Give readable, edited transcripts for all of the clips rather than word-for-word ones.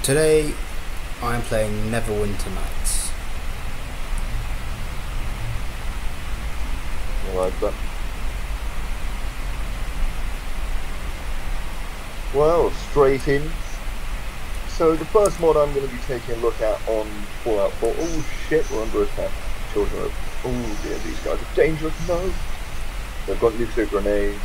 Today I am playing Neverwinter Nights. Alright then. Well, straight in. So the first mod I'm going to be taking a look at on Fallout 4. Oh shit, we're under attack. Children are... Oh dear, these guys are dangerous. No! They've got nuclear grenades.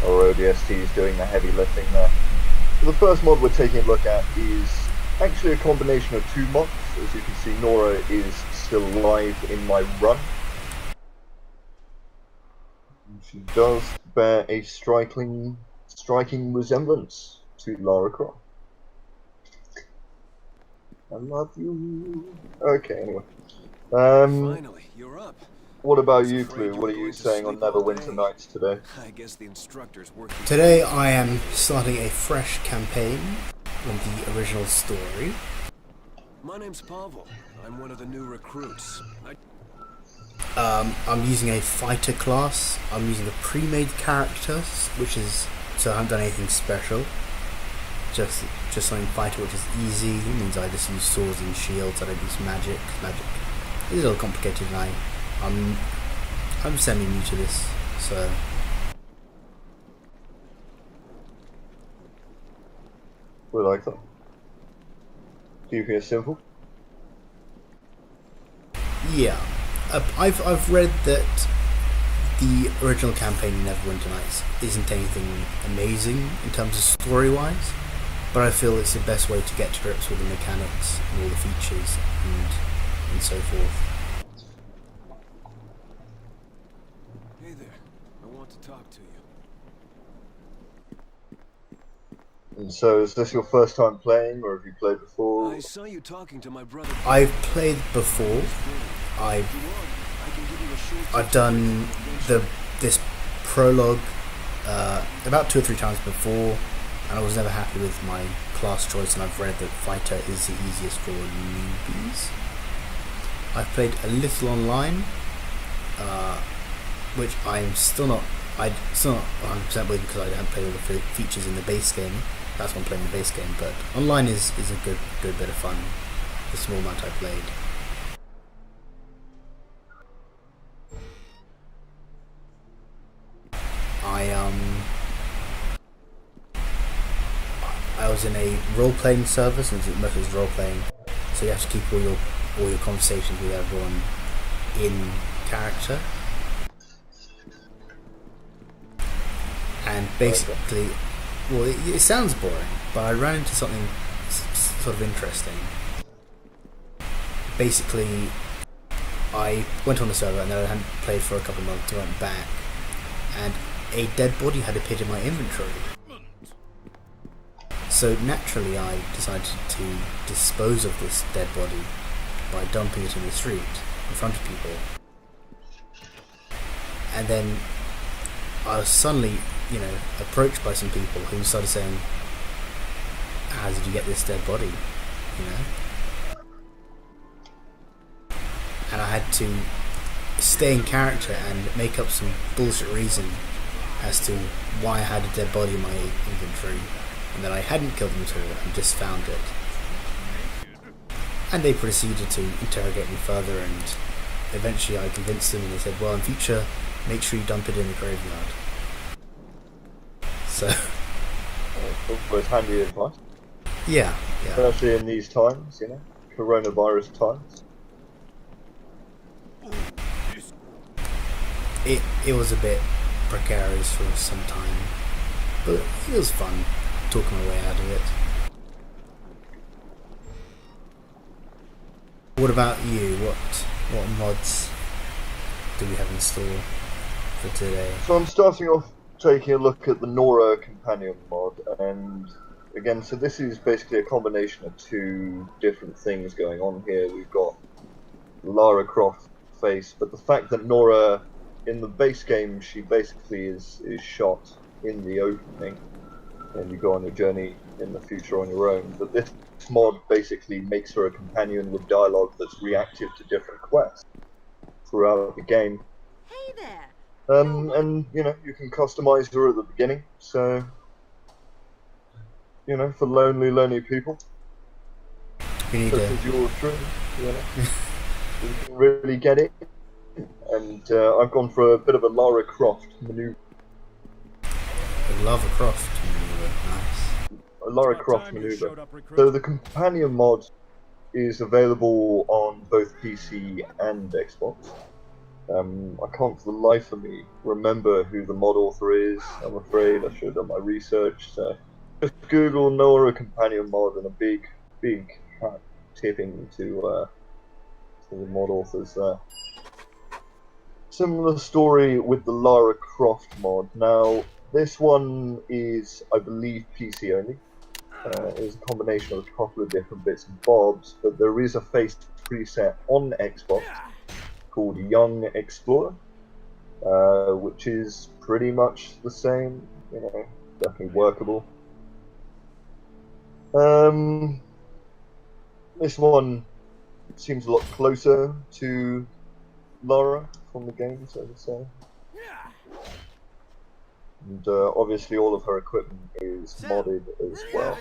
Our ODST is doing the heavy lifting there. So the first mod we're taking a look at is actually a combination of two mods. As you can see, Nora is still alive in my run. She does bear a striking resemblance to Lara Croft. I love you. Okay, anyway. Finally, you're up. What about you, Clue? What are you saying on Neverwinter Nights today? I guess the instructor's working. Today I am starting a fresh campaign on the original story. My name's Pavel. I'm one of the new recruits. I'm using a fighter class. I'm using a pre-made character, so I haven't done anything special. Just something fighter, which is easy. It means I just use swords and shields. I don't use magic. Magic is a little complicated, and I'm semi new to this, so. We like that. Keep it simple. Yeah, I've read that the original campaign in Neverwinter Nights isn't anything amazing in terms of story-wise, but I feel it's the best way to get to grips with the mechanics and all the features and so forth. Hey there. I want to talk to you. And so, is this your first time playing, or have you played before? I saw you talking to my brother. I've played before. I've done this prologue about 2 or 3 times before, and I was never happy with my class choice, and I've read that fighter is the easiest for newbies. I've played a little online, which I'm still not 100% with because I haven't played all the features in the base game. That's why I'm playing the base game, but online is a good bit of fun. The small amount I played. I was in a role-playing server, since most is role-playing, so you have to keep all your conversations with everyone in character. And basically, well, it sounds boring, but I ran into something sort of interesting. Basically, I went on the server and then I hadn't played for a couple of months. I went back, and a dead body had appeared in my inventory. So naturally, I decided to dispose of this dead body by dumping it in the street in front of people. And then I was suddenly, approached by some people who started saying, "How did you get this dead body?" And I had to stay in character and make up some bullshit reason as to why I had a dead body in my inventory, and that I hadn't killed them at all and just found it. And they proceeded to interrogate me further, and eventually I convinced them, and they said, "Well, in future, make sure you dump it in the graveyard." So, Always handy advice. yeah. Especially in these times, coronavirus times. It was a bit precarious for some time, but it was fun talking my way out of it. What about you? What mods do we have in store for today? So I'm starting off taking a look at the Nora companion mod, and again, so this is basically a combination of two different things going on here. We've got Lara Croft face, but the fact that Nora, in the base game, she basically is shot in the opening, and you go on your journey in the future on your own. But this mod basically makes her a companion with dialogue that's reactive to different quests throughout the game. Hey there. And you know, you can customize her at the beginning, so you know, for lonely people, You need such a as yours truly, you know, you can really get it. And I've gone for a bit of a Lara Croft maneuver. Lara Croft maneuver. Nice. A Lara Croft maneuver. So the companion mod is available on both PC and Xbox. I can't for the life of me remember who the mod author is. I'm afraid I should have done my research. So just Google Nora companion mod and a big hat tipping to the mod authors there. Similar story with the Lara Croft mod. Now this one is, I believe, PC only. It's a combination of a couple of different bits and bobs, but there is a face preset on Xbox called Young Explorer, which is pretty much the same, you know, definitely workable. This one seems a lot closer to Lara from the game, so to say. And obviously all of her equipment is modded as well.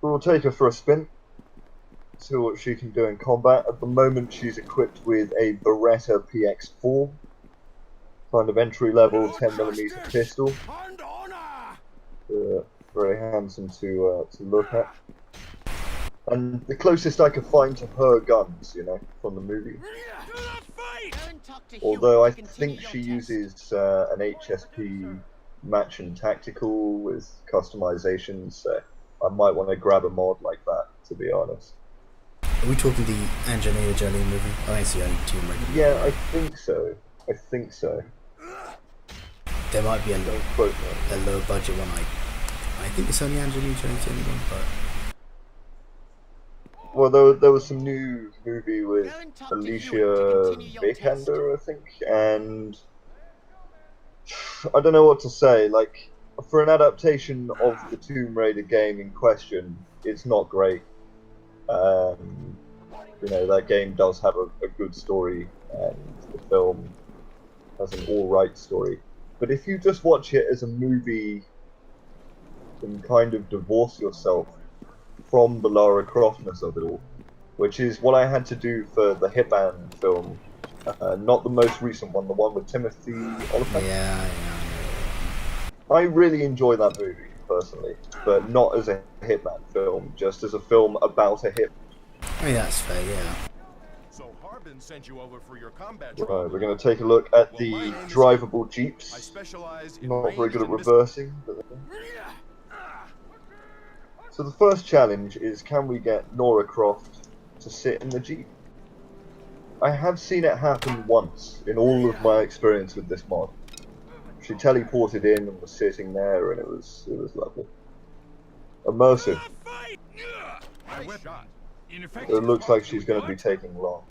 We'll take her for a spin, see what she can do in combat. At the moment she's equipped with a Beretta PX4, kind of entry-level 10mm pistol. Very handsome to look at. And the closest I could find to her guns, you know, from the movie. Although I think she uses an HSP match and tactical with customizations, so I might want to grab a mod like that, to be honest. Are we talking the Angelina Jolie movie? I think it's the only Tomb Raider. Yeah, I think so. I think so. There might be a low budget one. I think it's only Angelina Jolie's the only one, but. Well, there was some new movie with Alicia Vikander, I think, and I don't know what to say. Like, for an adaptation of the Tomb Raider game in question, it's not great. You know, that game does have a good story, and the film has an alright story. But if you just watch it as a movie and kind of divorce yourself from the Lara Croftness of it all, which is what I had to do for the Hitman film, not the most recent one, the one with Timothy Oliphant. Yeah. I really enjoy that movie, personally, but not as a Hitman film, just as a film about a hit. I mean, that's fair, yeah. So Harbin sent you over for your combat Right, we're going to take a look at the drivable Jeeps. Not very good at reversing, but... So the first challenge is, can we get Nora Croft to sit in the Jeep? I have seen it happen once in all of my experience with this mod. She teleported in and was sitting there, and it was lovely. Immersive. It looks like she's going to be taking long.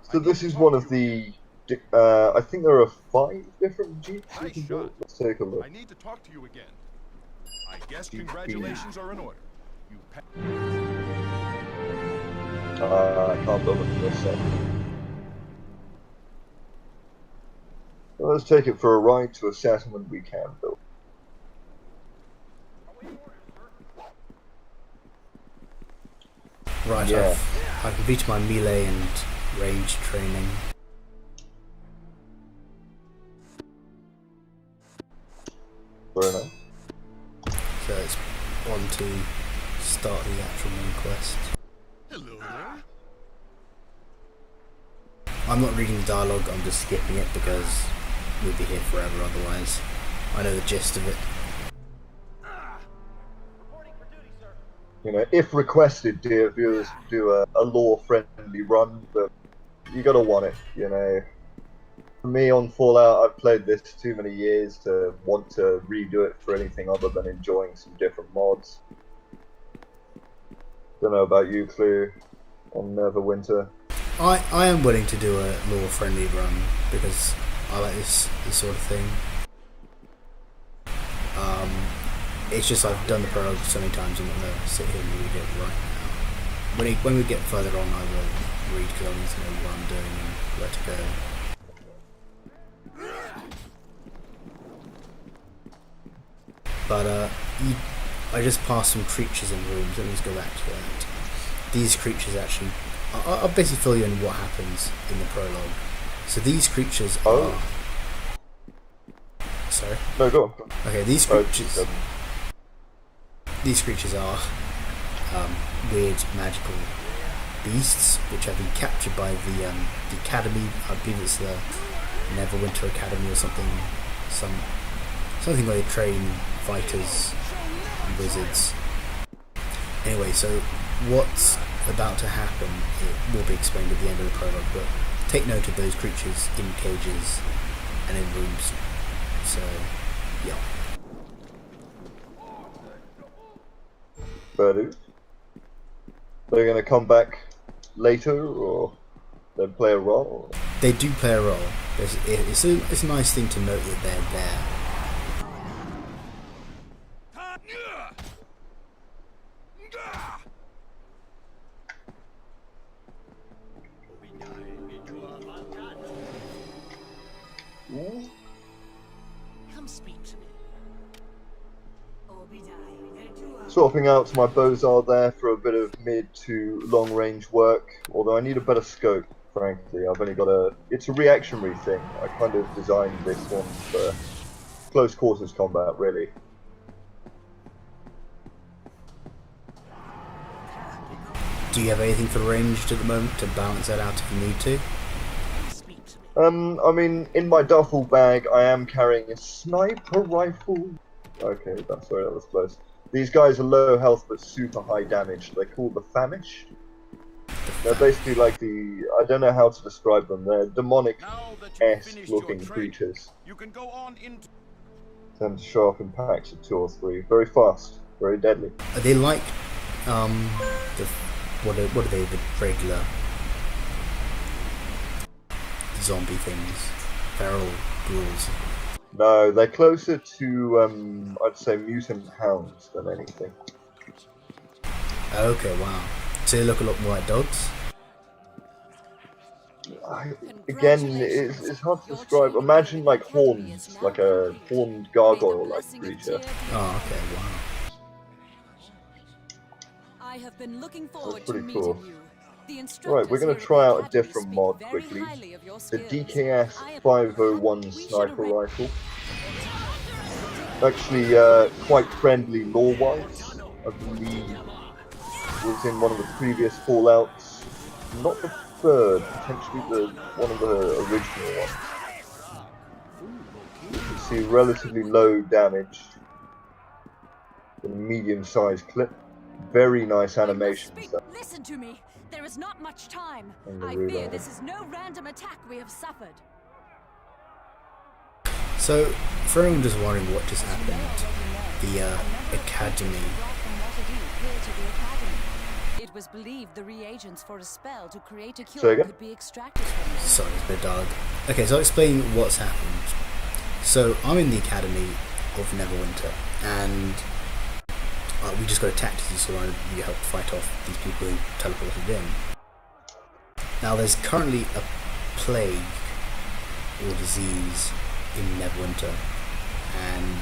So this is one of the... I think there are 5 different Jeeps you can build. Let's take a look. I need to talk to you again. I guess congratulations are in order. I can't build it for this set. Well, let's take it for a ride to a settlement we can build. Right, yeah. I've completed my melee and range training. Very nice. So it's on to start the actual main quest. Hello there. I'm not reading the dialogue, I'm just skipping it because we'll be here forever otherwise. I know the gist of it. You know, if requested, dear viewers, do a lore-friendly run, but you gotta want it, you know. For me, on Fallout, I've played this too many years to want to redo it for anything other than enjoying some different mods. Don't know about you, Clue, on Neverwinter. I am willing to do a lore-friendly run because I like this sort of thing. It's just I've done the prologue so many times, I'm not going to sit here and read it right now. When we get further on, I will read because I need to know what I'm doing and where to go. But I just passed some creatures in rooms. Let me just go back to that. These creatures actually, I'll basically fill you in what happens in the prologue. So these creatures are. Sorry. No, go on. Okay, these creatures. These creatures are weird magical beasts, which have been captured by the academy. I believe it's the Neverwinter Academy or something. Something where they train fighters and wizards. Anyway, so what's about to happen, it will be explained at the end of the prologue, but take note of those creatures in cages and in rooms. So, yeah. Birdies. They're going to come back later, or they play a role? They do play a role. It's a nice thing to note that they're there. Come speak to me. Swapping out my Bozar there for a bit of mid to long range work, although I need a better scope, frankly. I've only got it's a reactionary thing. I kind of designed this one for close quarters combat, really. Do you have anything for ranged at the moment to balance that out if you need to? I mean, in my duffel bag, I am carrying a sniper rifle. Okay, that was close. These guys are low health but super high damage. They're called the Famished. They're basically like I don't know how to describe them. They're demonic-esque looking creatures. You can go on into Tend to show up in packs of 2 or 3. Very fast, very deadly. Are they like what are they, the regular zombie things? Feral ghouls? No, they're closer to, I'd say, mutant hounds than anything. Okay, wow. So they look a lot more like dogs? Again, it's hard to describe. Imagine like horns, like a horned gargoyle-like creature. Oh, okay, wow. I have been looking forward That's pretty to cool. meeting you. Right, we're going to try out a different mod quickly. The DKS 501 sniper rifle. Actually, quite friendly lore-wise. I believe was in one of the previous Fallouts. Not the third, potentially one of the original ones. You can see relatively low damage. A medium-sized clip. Very nice animation stuff. Listen to me. There is not much time. And the I reload. fear this is no random attack we have suffered. So, for anyone just wondering what just happened, the Academy. It was believed the reagents for a spell to create a Say cure again? could be extracted from it. Sorry, it's a bit dark. Okay, so I'll explain what's happened. So, I'm in the Academy of Neverwinter, and we just got attacked as you saw, and you helped fight off these people who teleported in. Now, there's currently a plague or disease in Neverwinter, and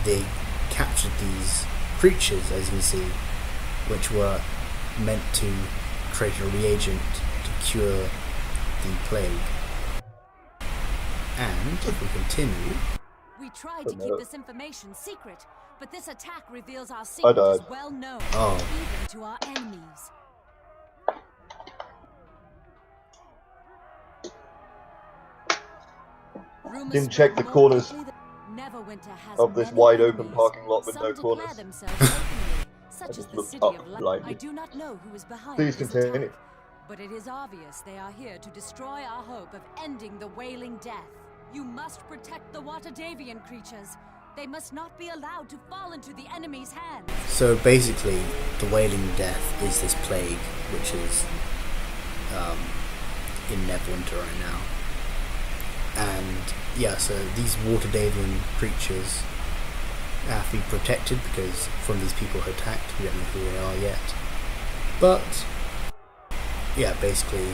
they captured these creatures, as you can see, which were meant to create a reagent to cure the plague. And if we continue, We tried to keep this information secret, but this attack reveals our I secret died. is well known, Oh. even to our enemies. Rumors Didn't check spread the more corners quickly than Neverwinter has of this many wide open enemies. parking lot with Some no declare corners. themselves openly, such as just the looked city up of London. blindly. I do not know who is behind Please this continue. attack, but it is obvious they are here to destroy our hope of ending the Wailing Death. You must protect the Watadavian creatures. They must not be allowed to fall into the enemy's hands. so basically, the Wailing Death is this plague, which is in Neverwinter right now. And yeah, so these Watadavian creatures have to be protected because from these people who attacked, we don't know who they are yet. But yeah, basically,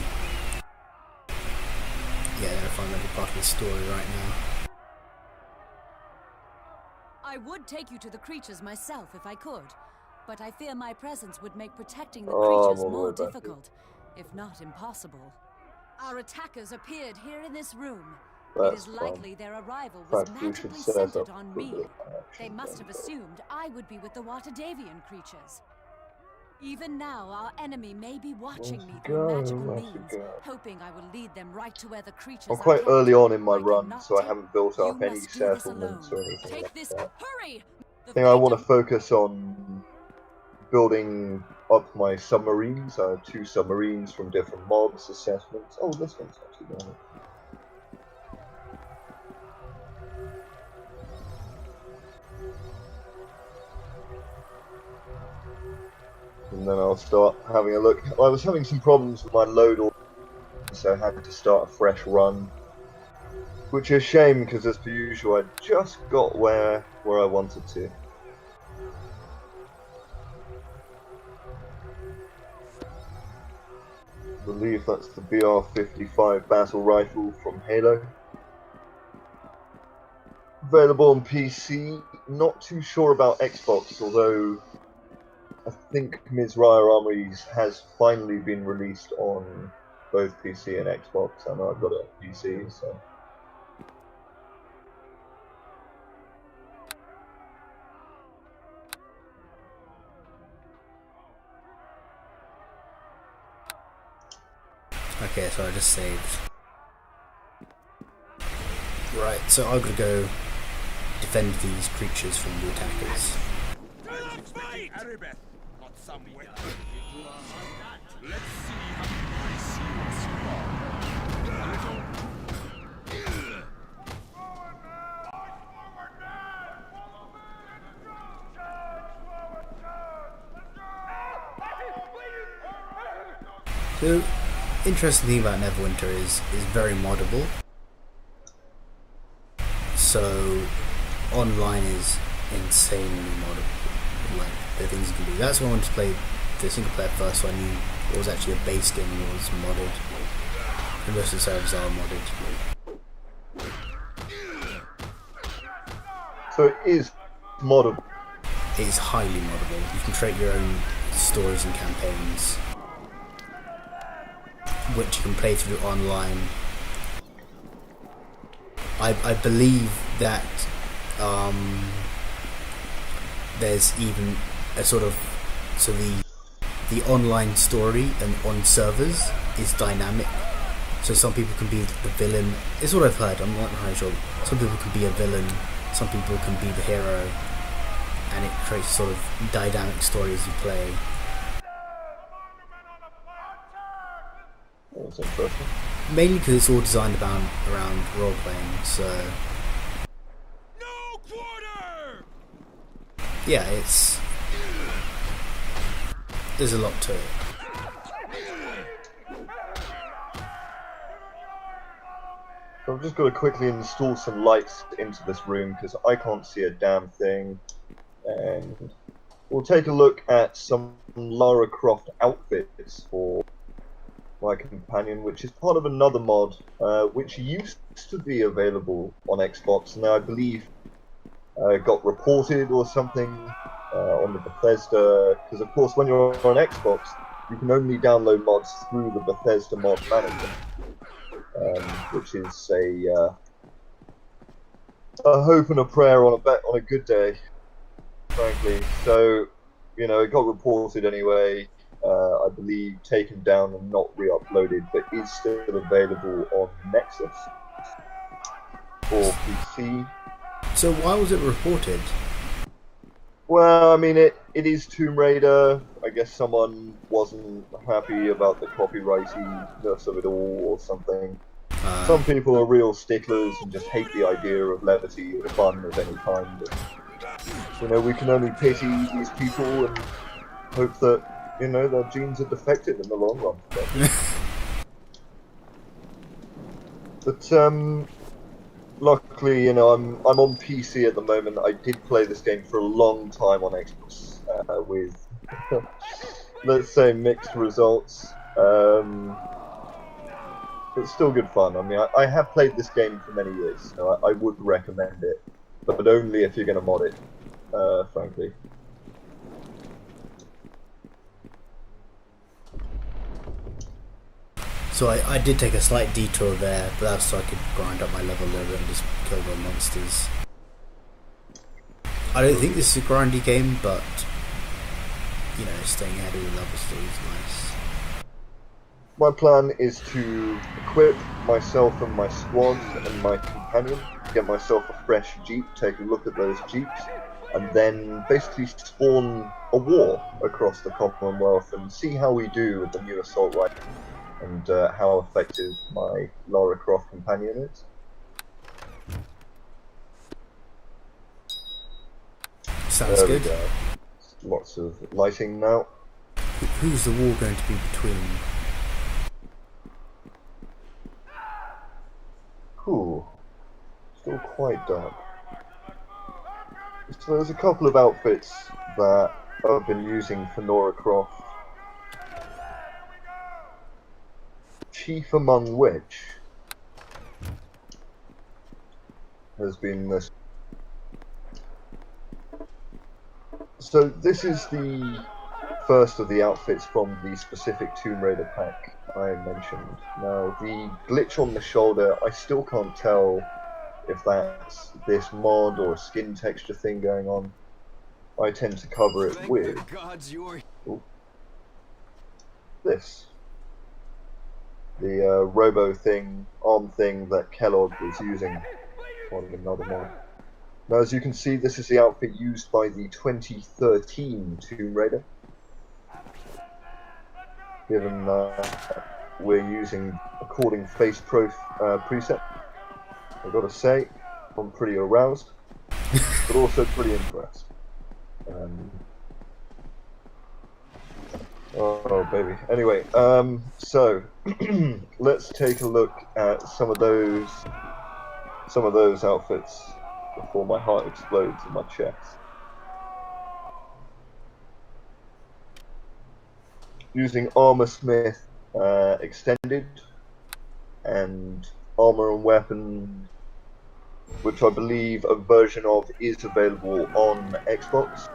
they're a fundamental part of the story right now. I would take you to the creatures myself if I could, but I fear my presence would make protecting the Oh, creatures I'm all more right back here. difficult, if not impossible. Our attackers appeared here in this room. It That's is fine. likely their arrival In was fact, we should magically set centered up on for me. the They action must have then. assumed I would be with the Watadavian creatures. Even now, our enemy may be watching me through magical means, hoping I will lead them right to where the creatures I'm are quite kept. early on in my I run, cannot so I take- haven't built You up any must do this settlements alone. or anything Take like this. that. Hurry! I think I want to focus on building up my submarines. I have 2 submarines from different mods, assessments. Oh, this one's actually done. And then I'll start having a look. I was having some problems with my load, so I had to start a fresh run. Which is a shame, because as per usual, I just got where I wanted to. I believe that's the BR-55 battle rifle from Halo. Available on PC. Not too sure about Xbox, although I think Mizraya Armories has finally been released on both PC and Xbox. I know I've got it on PC, so. Okay, so I just saved. Right, so I'm gonna go defend these creatures from the attackers. Let's see how nice you So, interesting thing about Neverwinter is very moddable. So, online is insanely moddable. Like the things you can do. That's why I wanted to play the single player first, so I knew it was actually a base game and it was modded. And most of the servers are modded. So it is moddable. It is highly moddable. You can create your own stories and campaigns, which you can play through online. I believe that there's even a sort of the online story and on servers is dynamic. So some people can be the villain. It's what I've heard. I'm not entirely sure. Some people can be a villain. Some people can be the hero, and it creates a sort of dynamic story as you play. That's interesting. Mainly because it's all designed around role playing. So No quarter! yeah, there's a lot to it. So I'm just going to quickly install some lights into this room because I can't see a damn thing. And we'll take a look at some Lara Croft outfits for my companion, which is part of another mod, which used to be available on Xbox. Now I believe got reported or something on the Bethesda, because of course when you're on Xbox, you can only download mods through the Bethesda mod manager, which is a hope and a prayer on a good day, frankly. So, you know, it got reported anyway. I believe taken down and not re-uploaded, but is still available on Nexus for PC. So why was it reported? Well, I mean, it is Tomb Raider. I guess someone wasn't happy about the copyrightiness of it all or something. Some people are real sticklers and just hate the idea of levity or fun of any kind. And, you know, we can only pity these people and hope that, you know, their genes are defective in the long run. But Luckily, you know, I'm on PC at the moment. I did play this game for a long time on Xbox with, let's say, mixed results. It's still good fun. I mean, I have played this game for many years, so I would recommend it, but only if you're going to mod it, frankly. So I did take a slight detour there, but that's so I could grind up my level a little bit and just kill the monsters. I don't think this is a grindy game, but you know, staying ahead of the levels is always nice. My plan is to equip myself and my squad and my companion, get myself a fresh jeep, take a look at those jeeps, and then basically spawn a war across the Commonwealth and see how we do with the new assault rifle and how effective my Lara Croft companion is. Sounds good. Go. Lots of lighting now. Who's the war going to be between? Cool. Still quite dark. So there's a couple of outfits that I've been using for Lara Croft. Chief among which has been this. So this is the first of the outfits from the specific Tomb Raider pack I mentioned. Now the glitch on the shoulder, I still can't tell if that's this mod or a skin texture thing going on. I tend to cover it with this. The robo thing, arm thing that Kellogg was using on another mod. Now as you can see, this is the outfit used by the 2013 Tomb Raider. Given we're using according face preset, I've got to say, I'm pretty aroused, but also pretty impressed. Oh baby. Anyway, so let's take a look at some of those outfits before my heart explodes in my chest. Using Armor Smith Extended and Armor and Weapon, which I believe a version of is available on Xbox.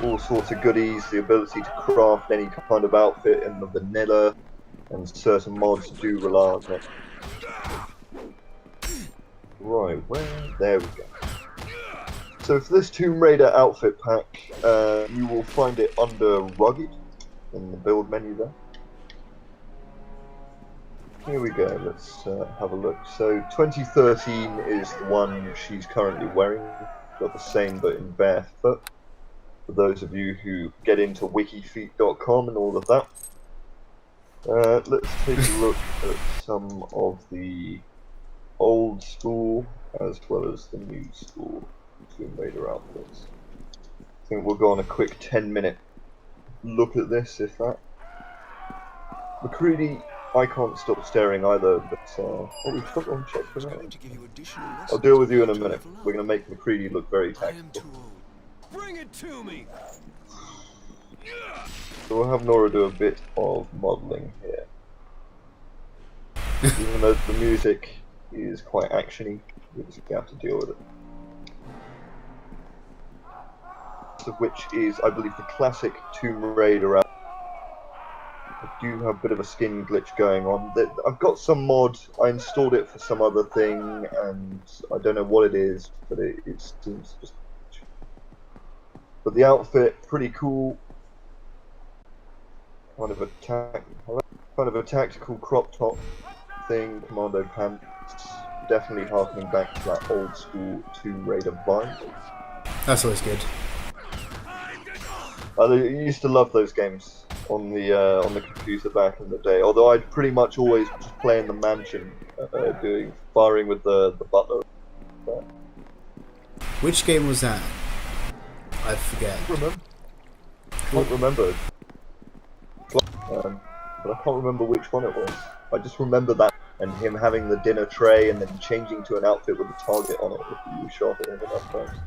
All sorts of goodies, the ability to craft any kind of outfit in the vanilla, and certain mods do rely on it. Right, there we go. So for this Tomb Raider outfit pack, you will find it under Rugged in the build menu there. Here we go, let's have a look. So 2013 is the one she's currently wearing. Got the same but in barefoot. For those of you who get into wikifeet.com and all of that. Let's take a look at some of the old school as well as the new school Tomb Raider outfits. I think we'll go on a quick 10-minute look at this, if that. McCready, I can't stop staring either, but we've got on check for that. I'll deal with you in a minute. We're going to make McCready look very tactical. Bring it to me. So we'll have Nora do a bit of modelling here. Even though the music is quite actiony, we just have to deal with it. Of which is, I believe, the classic Tomb Raider outfit. I do have a bit of a skin glitch going on. I've got some mod, I installed it for some other thing, and I don't know what it is, but it seems just... But the outfit, pretty cool. Kind of a tactical crop top thing, commando pants. Definitely harkening back to that old school Tomb Raider vibe. That's always good. I used to love those games on the computer back in the day. Although I'd pretty much always just play in the mansion, firing with the butler. Which game was that? I forget. Can't remember. But I can't remember which one it was. I just remember that and him having the dinner tray and then changing to an outfit with a target on it if you shot at him enough times.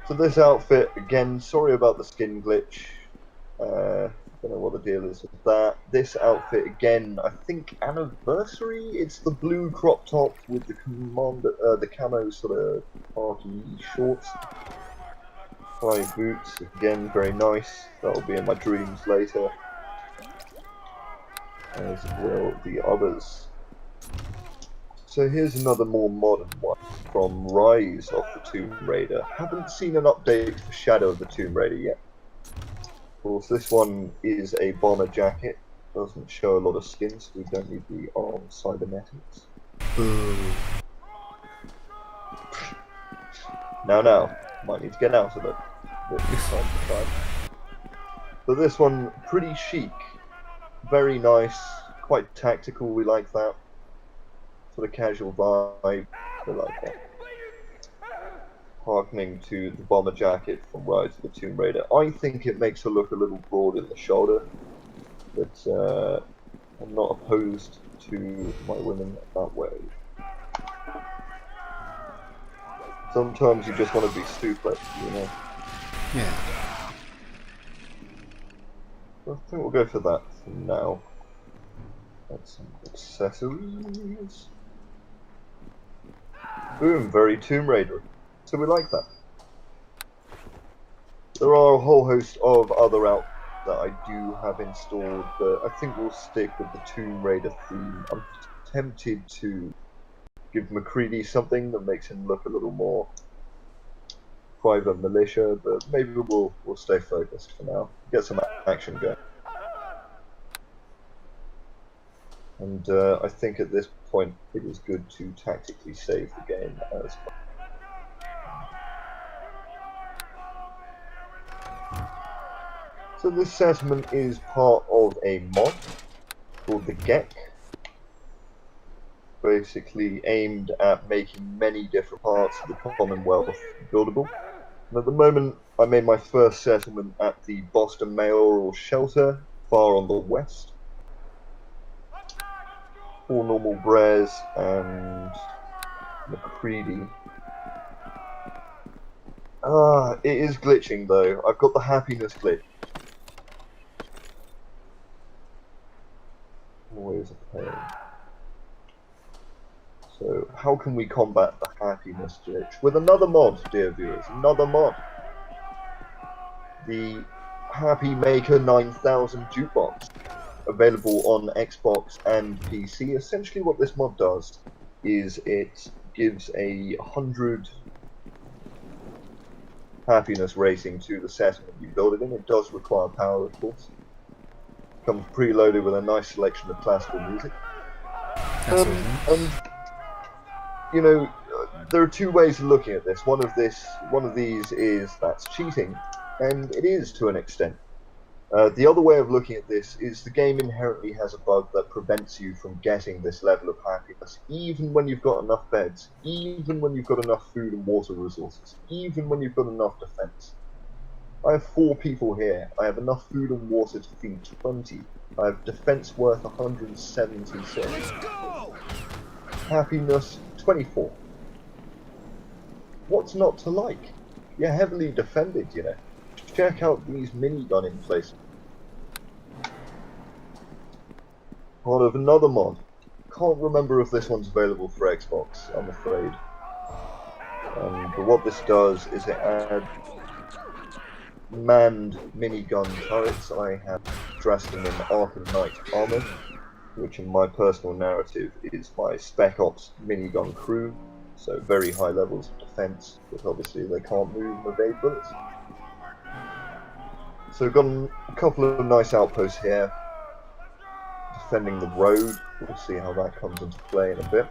So this outfit, again, sorry about the skin glitch. Don't know what the deal is with that. This outfit, again, I think anniversary. It's the blue crop top with the the camo sort of khaki shorts, high boots. Again, very nice. That'll be in my dreams later, as will the others. So here's another more modern one from Rise of the Tomb Raider. Haven't seen an update for Shadow of the Tomb Raider yet. Of course, this one is a bomber jacket. Doesn't show a lot of skin, so we don't need the arm cybernetics. Now, might need to get out of it. But this one, pretty chic, very nice, quite tactical. We like that sort of casual vibe. We like that. Harkening to the bomber jacket from Rise of the Tomb Raider. I think it makes her look a little broad in the shoulder, but I'm not opposed to my women that way. Sometimes you just want to be stupid, you know? Yeah. I think we'll go for that for now. That's some accessories. Boom, very Tomb Raider. So we like that. There are a whole host of other outfits that I do have installed, but I think we'll stick with the Tomb Raider theme. I'm tempted to give McCready something that makes him look a little more private militia, but maybe we'll stay focused for now. Get some action going. And I think at this point it is good to tactically save the game as well. So this settlement is part of a mod called the GEC, basically aimed at making many different parts of the Commonwealth buildable. And at the moment, I made my first settlement at the Boston Mayoral Shelter, far on the west. 4 normal Bres and McCready. It is glitching though. I've got the happiness glitch. Always a pain. So how can we combat the happiness glitch? With another mod, dear viewers, another mod. The Happy Maker 9000 jukebox, available on Xbox and PC. Essentially what this mod does is it gives 100 happiness rating to the settlement you build it in. It does require power, of course. Comes preloaded with a nice selection of classical music. And you know, there are 2 ways of looking at this. One of these is that's cheating, and it is to an extent. The other way of looking at this is the game inherently has a bug that prevents you from getting this level of happiness, even when you've got enough beds, even when you've got enough food and water resources, even when you've got enough defense. I have 4 people here. I have enough food and water to feed 20. I have defense worth 176. Let's go! Happiness 24. What's not to like? You're heavily defended, you know. Check out these minigun emplacements. Part of another mod. Can't remember if this one's available for Xbox, I'm afraid. But what this does is it adds manned minigun turrets. I have dressed them in Arkham Knight armor, which in my personal narrative is my Spec Ops minigun crew, so very high levels of defense, but obviously they can't move and evade bullets. So we've got a couple of nice outposts here, defending the road. We'll see how that comes into play in a bit.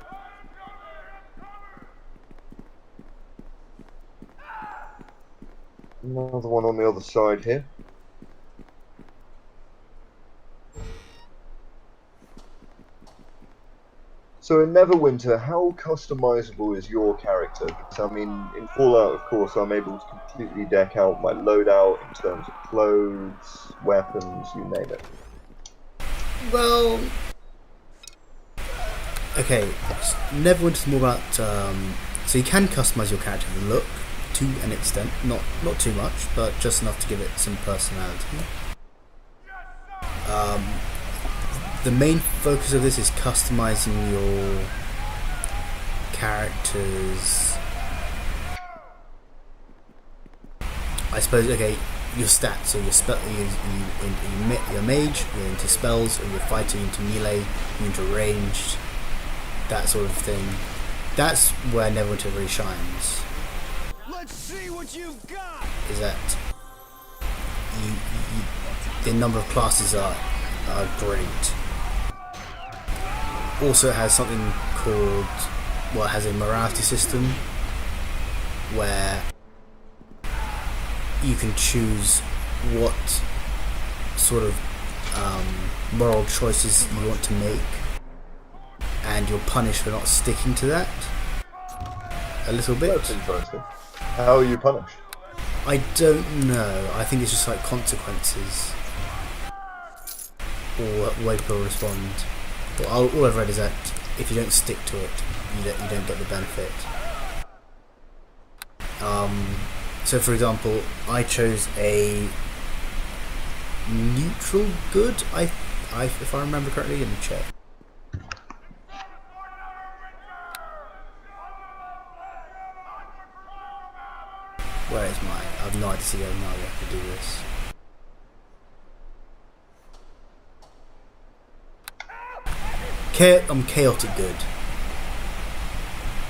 Another one on the other side here. So in Neverwinter, how customizable is your character? Because I mean, in Fallout, of course, I'm able to completely deck out my loadout in terms of clothes, weapons, you name it. Well, Okay, Neverwinter is more about. So you can customize your character to look to an extent, not too much, but just enough to give it some personality. The main focus of this is customizing your characters. I suppose. Okay, your stats. So your spell, you're mage, you're into spells, or you're fighting into melee, you're into ranged, that sort of thing. That's where Neverwinter really shines. Let's see what you've got. Is that the number of classes are great. Also, it has something called, well, it has a morality system where you can choose what sort of moral choices you want to make, and you're punished for not sticking to that a little bit. That's interesting. How are you punished? I don't know. I think it's just like consequences or way people respond. But all I've read is that if you don't stick to it, you don't get the benefit. So for example, I chose a neutral good. If I remember correctly, let me check. Where is my? I have no idea. I have no idea how to do this. I'm chaotic good.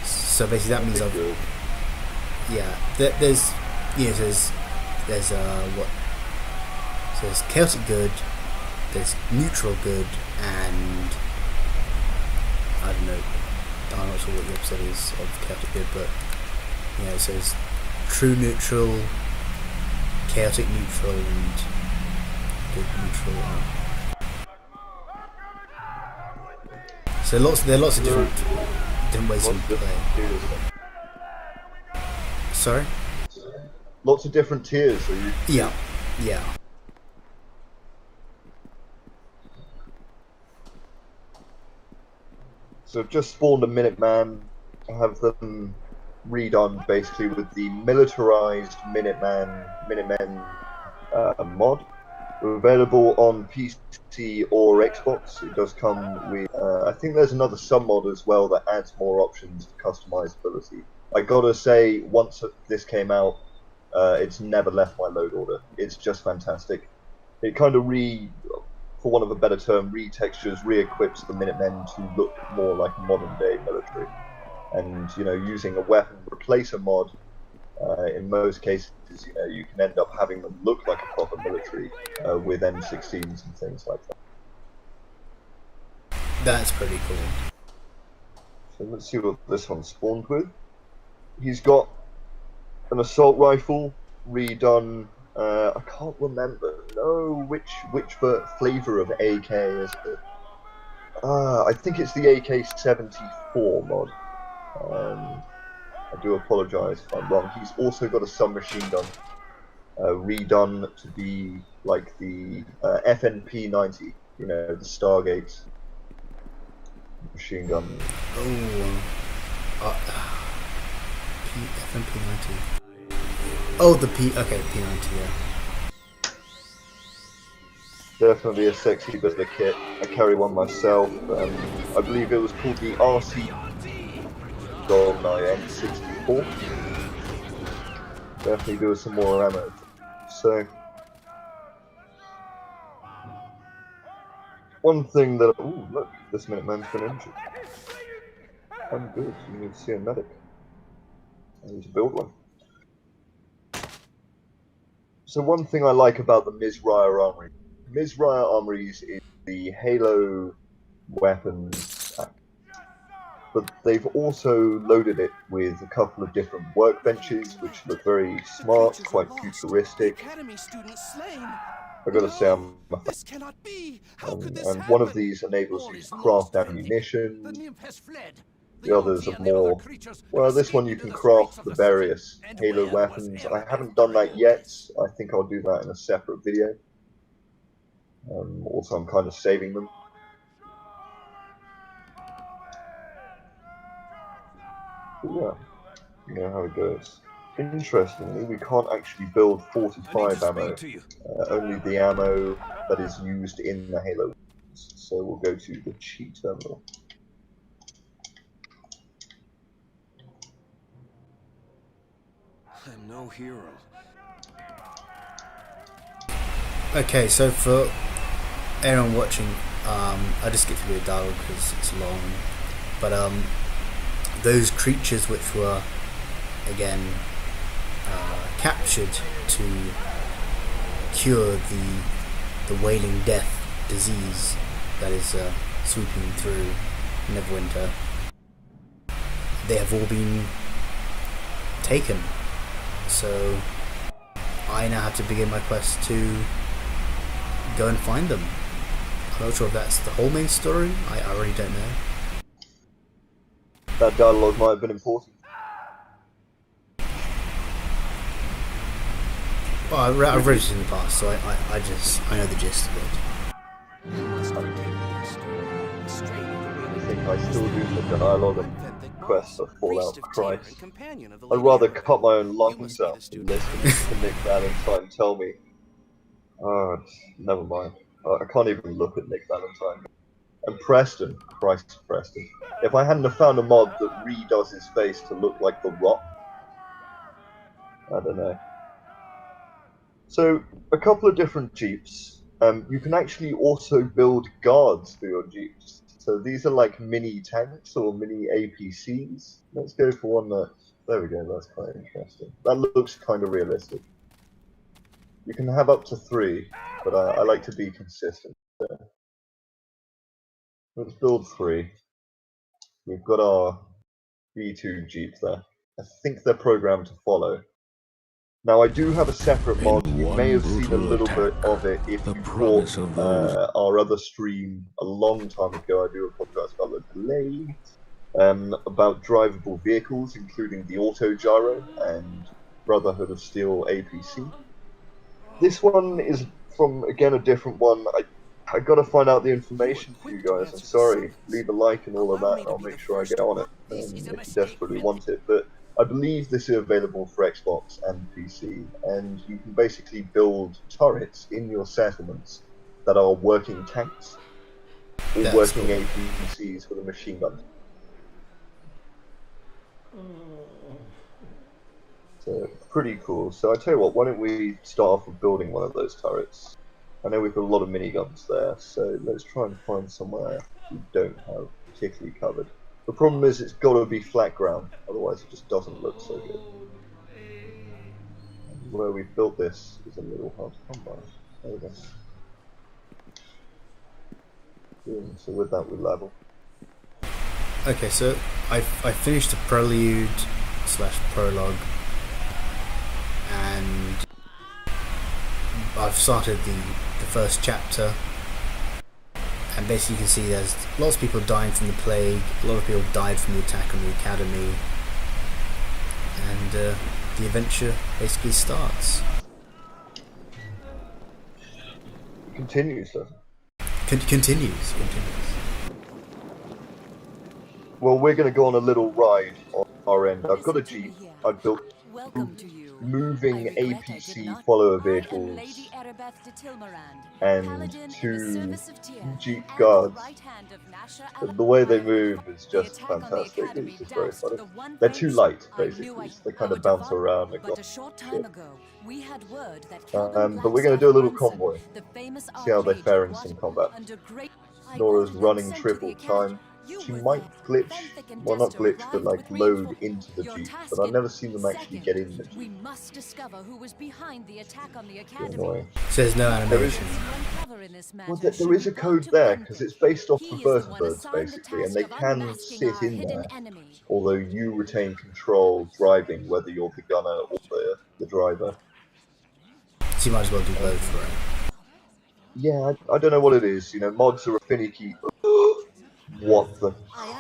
So basically that means I've Good. there's what? So there's chaotic good, there's neutral good, and I don't know. I'm not sure what the episode is of chaotic good, but so there's true neutral, chaotic neutral, and good neutral. So there are lots of different ways to play. Sorry? Lots of different tiers. So Yeah. So I've just spawned a Minuteman. I have them redone basically with the militarized Minutemen mod. Available on PC or Xbox. It does come with. I think there's another sub-mod as well that adds more options to customizability. I gotta say, once this came out, it's never left my load order. It's just fantastic. It kind of for want of a better term, retextures, re-equips the Minutemen to look more like a modern-day military. And using a weapon replacer mod, in most cases, you can end up having them look like a proper military with M16s and things like that. That's pretty cool. So let's see what this one spawned with. He's got an assault rifle redone. I can't remember. No, which flavor of AK is it? I think it's the AK-74 mod. I do apologise if I'm wrong. He's also got a submachine gun redone to be like the FNP-90, the Stargate machine gun. FNP-90. Oh, the P90, yeah. Definitely a sexy bit of kit. I carry one myself. I believe it was called the RC Goldeneye N64. Definitely do some more ammo. So, one thing that... Ooh, look, this Minuteman's been injured. I'm good, you need to see a medic. I need to build one. So one thing I like about the Mizraia Armory. Mizraia Armories is the Halo weapons pack. But they've also loaded it with a couple of different workbenches, which look very smart, quite futuristic. I gotta say, I'm a fan. And one of these enables you to craft ammunition. The others are more... Well, this one you can craft the various Halo weapons. I haven't done that yet. I think I'll do that in a separate video. Also, I'm kind of saving them. But yeah, you know how it goes. Interestingly, we can't actually build I need to 45 ammo, speak to you. only the ammo that is used in the Halo. So we'll go to the cheat terminal. I'm no hero. Okay, so for anyone watching, I just skipped through the dialogue because it's long. But those creatures which were again captured to cure the wailing death disease that is sweeping through Neverwinter, they have all been taken. So I now have to begin my quest to go and find them. I'm not sure if that's the whole main story. I really don't know. That dialogue might have been important. Well, I've read it in the past, so I know the gist of it. I think I still do the dialogue and quest of Fallout Christ. I'd rather cut my own lungs out than listen to Nick Valentine tell me. Never mind. I can't even look at Nick Valentine. And Preston, Christ Preston. If I hadn't have found a mod that redoes his face to look like The Rock, I don't know. So, a couple of different Jeeps. You can actually also build guards for your Jeeps. So these are like mini tanks or mini APCs. Let's go for one that... There we go, that's quite interesting. That looks kind of realistic. You can have up to 3, but I like to be consistent. So let's build 3. We've got our B2 Jeep there. I think they're programmed to follow. Now, I do have a separate mod. You may have seen a little bit of it if you caught our other stream a long time ago. I do a podcast about the delay, about drivable vehicles, including the Auto Gyro and Brotherhood of Steel APC. This one is from, again, a different one. I gotta find out the information for you guys. I'm sorry. Leave a like and all of that, and I'll make sure I get on it if you desperately want it. But I believe this is available for Xbox and PC, and you can basically build turrets in your settlements that are working tanks or working APCs with a machine gun. So, pretty cool. So I tell you what, why don't we start off with building one of those turrets? I know we've got a lot of miniguns there, so let's try and find somewhere we don't have particularly covered. The problem is it's got to be flat ground, otherwise it just doesn't look so good. And where we've built this is a little hard to come by. There we go. So with that we level. Okay, so I finished the prelude / prologue, and I've started the first chapter, and basically you can see there's lots of people dying from the plague, a lot of people died from the attack on the academy, and the adventure basically starts. It continues though. Continues. Well, we're going to go on a little ride on our end. I've got a Jeep. I've built moving APC follower vehicles and 2 Jeep guards. But the way they move is just fantastic. It's just very funny. They're too light, basically. So they kind of bounce around. But we're going to do a little convoy. See how they fare in some combat. Nora's running triple time. She might glitch, well not glitch, but like load into the Jeep, but I've never seen them actually get in the Jeep. We must discover who was behind the attack on the academy. Annoying. So there's no animation. There is a code there, because it's based off the vertebrates, basically, and they can sit in there, although you retain control driving, whether you're the gunner or the driver. So you might as well do both, right? Yeah, I don't know what it is, mods are a finicky... What the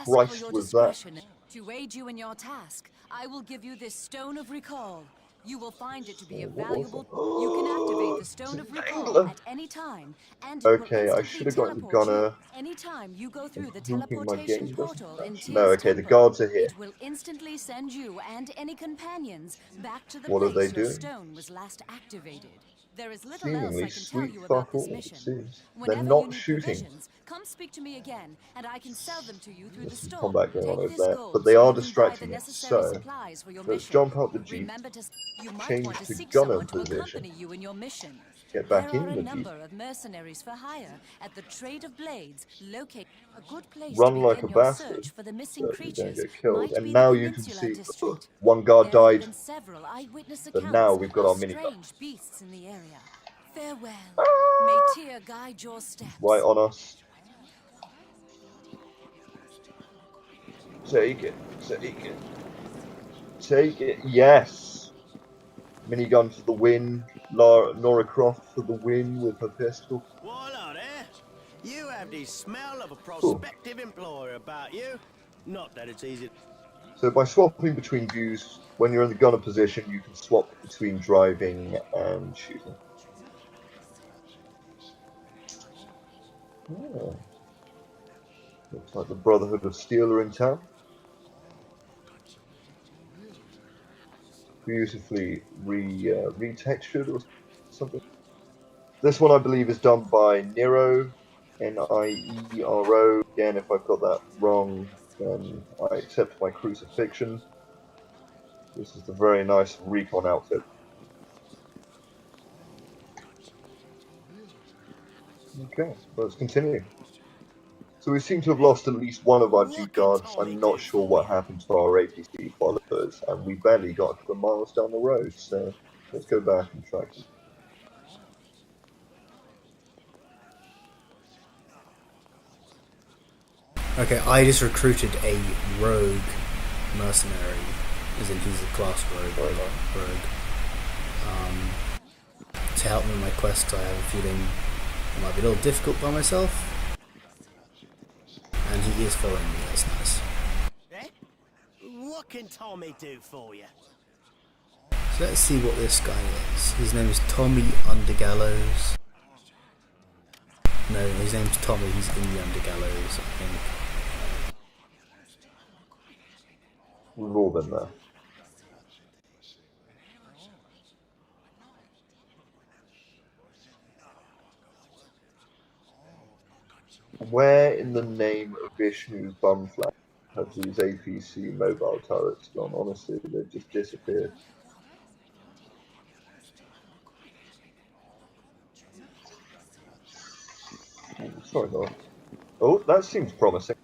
Christ was that? To aid you in your task, I will give you this stone of recall. You will find it to be a What was valuable. it? You can activate the Stone It's of an Recall angler. at any time, and it will Okay, I instantly should have gotten the teleport you gunner. anytime you go I'm through the hoping my teleportation game doesn't portal in crash. No, Tyr's okay, the temple. guards are here. It will instantly send you and any companions back to the What are they place your doing? stone was last activated. There is little else Seemingly I can tell sweet you about fuck this all, it mission. seems. They're Whenever you not need shooting. provisions, come speak to me again, and I can sell them to you through the There's some store. combat going on Take over this there, gold but they so are you can buy the distracting us. necessary So supplies for your let's mission. jump out the jeep, Remember to. You might change want to to seek gunner someone to position, accompany you in your mission. get There back are in a the jeep, number of mercenaries for hire at the Trade of Blades, located. A good place to run like a begin your bastard, search for the missing so you don't creatures get killed. might And be the now you can Peninsula see District. one guard There have died, been several eyewitness but now accounts we've got of our minigun. strange beasts in the area. Farewell. May Tyr guide your Right steps. on us. Take it, take it, take it. Yes! Minigun for the win. Nora Croft for the win with her pistol. Voila there. You have the smell of a Cool. prospective employer about you. Not that it's easy. So by swapping between views, when you're in the gunner position, you can swap between driving and shooting. Oh. Looks like the Brotherhood of Steel are in town. Beautifully retextured or something. This one I believe is done by Nero, Niero. Again, if I've got that wrong, then I accept my crucifixion. This is the very nice recon outfit. Okay, let's continue. So we seem to have lost at least one of our Jeep guards. I'm not sure what happened to our APC followers, and we barely got a couple of miles down the road, so let's go back and track them. Okay, I just recruited a rogue mercenary, as in he's a class rogue. To help me in my quest. I have a feeling it might be a little difficult by myself. And he is following me, that's nice. Eh? What can Tommy do for you? So let's see what this guy is. His name is Tommy Undergallows. No, his name's Tommy, he's in the Undergallows, I think. We've all been there. Where in the name of Vishnu's bumflag have these APC mobile turrets gone? Honestly, they've just disappeared. Oh, sorry, Noah. Oh, that seems promising.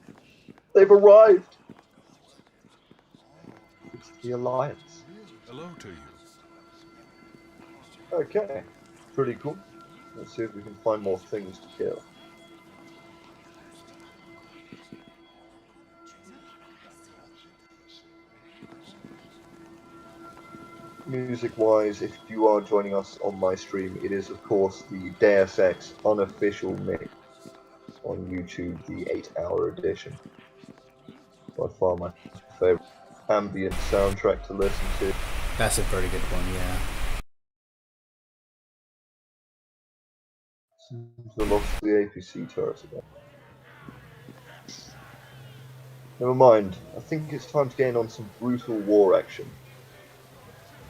They've arrived! It's the Alliance. Hello to you. Okay, pretty cool. Let's see if we can find more things to kill. Music-wise, if you are joining us on my stream, it is of course the Deus Ex unofficial mix on YouTube, the 8-hour edition. By far my favourite ambient soundtrack to listen to. That's a pretty good one, yeah. Seems to have lost the APC turrets again. Never mind, I think it's time to get in on some brutal war action.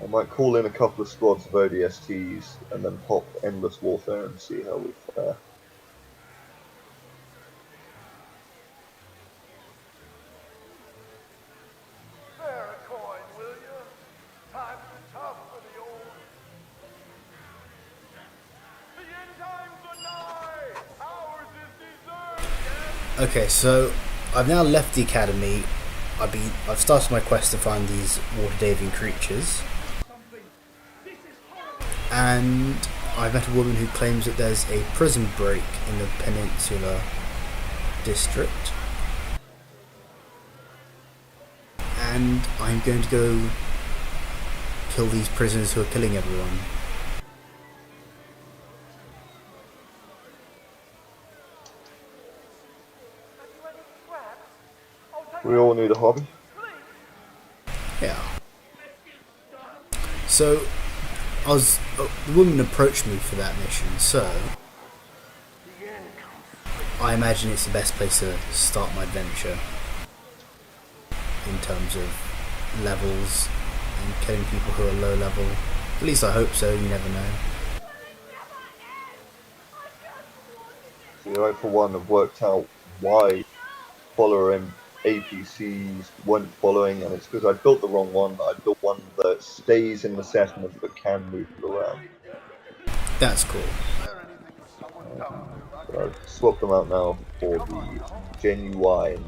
I might call in a couple of squads of ODSTs and then pop Endless Warfare and see how we fare. Spare a coin, will you? Times are tough for the old. The end times are nigh. Ours is deserved. Okay, so I've now left the academy. I've started my quest to find these water-daving creatures. And I met a woman who claims that there's a prison break in the Peninsula District. And I'm going to go kill these prisoners who are killing everyone. We all need a hobby. Yeah. So, the woman approached me for that mission, so I imagine it's the best place to start my adventure in terms of levels and killing people who are low level. At least I hope so, you never know. So I, for one, have worked out why follower APCs weren't following, and it's because I built the wrong one. I built one that stays in the settlement but can move around. That's cool. So I've swapped them out now for the genuine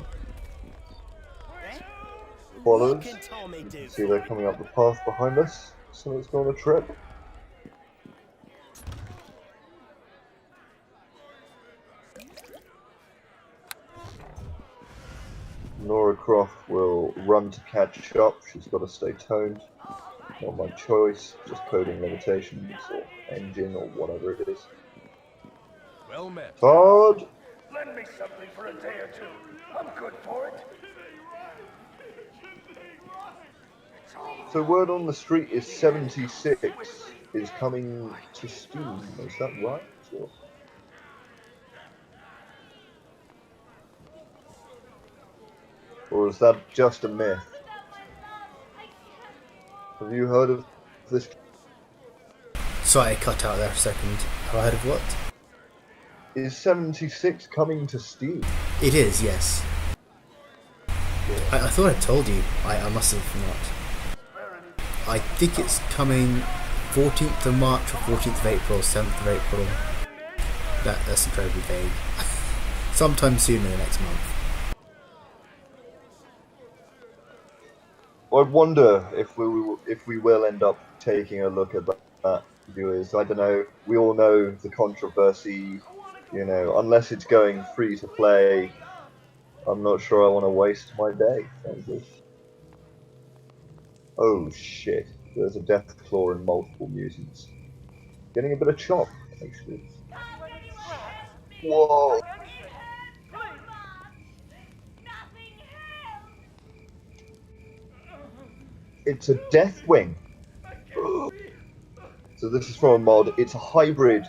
followers. What can Tommy You do can see for they're you? coming up the path behind us, so let's go on a trip. Nora Croft will run to catch up. She's got to stay toned. Not my choice. Just coding limitations or engine or whatever it is. Well met. Todd! Lend me something for a day or two. I'm good for it. So word on the street is 76 is coming to Steam. Is that right? Or is that just a myth? Have you heard of this? Sorry, I cut out there for a second. Have I heard of what? Is 76 coming to Steam? It is, yes. I thought I told you. I must have not. I think it's coming 14th of March or 14th of April, 7th of April. That's incredibly vague. Sometime soon in the next month. I wonder if we will end up taking a look at that, viewers. I don't know. We all know the controversy. You know, unless it's going free to play, I'm not sure I want to waste my day on this. Oh shit! There's a death claw and multiple mutants. Getting a bit of chop, actually. Whoa! It's a Deathwing. So this is from a mod. It's a hybrid.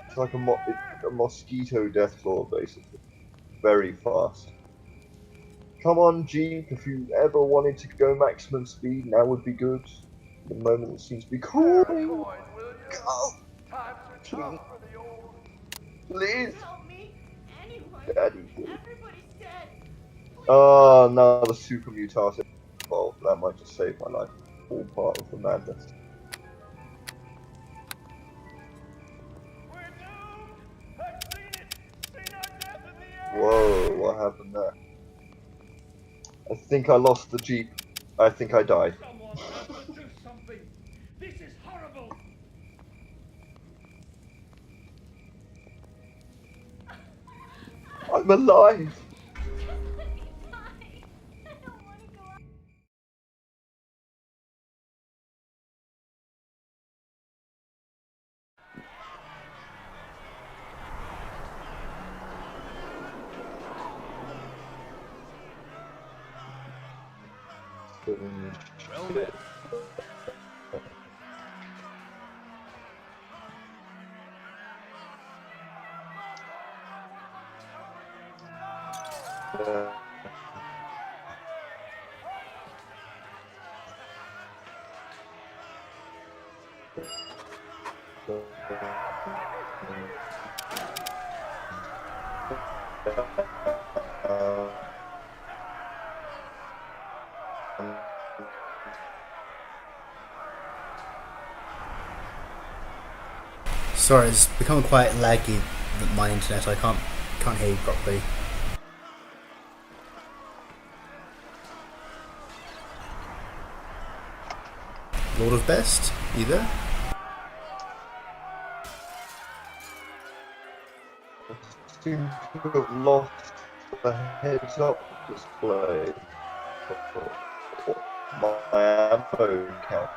It's like a mosquito deathclaw, basically. Very fast. Come on, Jeep. If you ever wanted to go maximum speed, now would be good. At the moment, it seems to be cooling. Go, please, please. Help me! Anyone! Daddy, please. Everybody's dead! Oh, now the super mutated. Well, that might just save my life. All part of the madness. Whoa, what happened there? I think I lost the Jeep. I think I died. Someone else do something. This is horrible. I'm alive! Well met. Sorry, it's become quite laggy, my internet. I can't hear you properly. Lord of Best, you there? Seem to have lost the heads up display. My ammo count.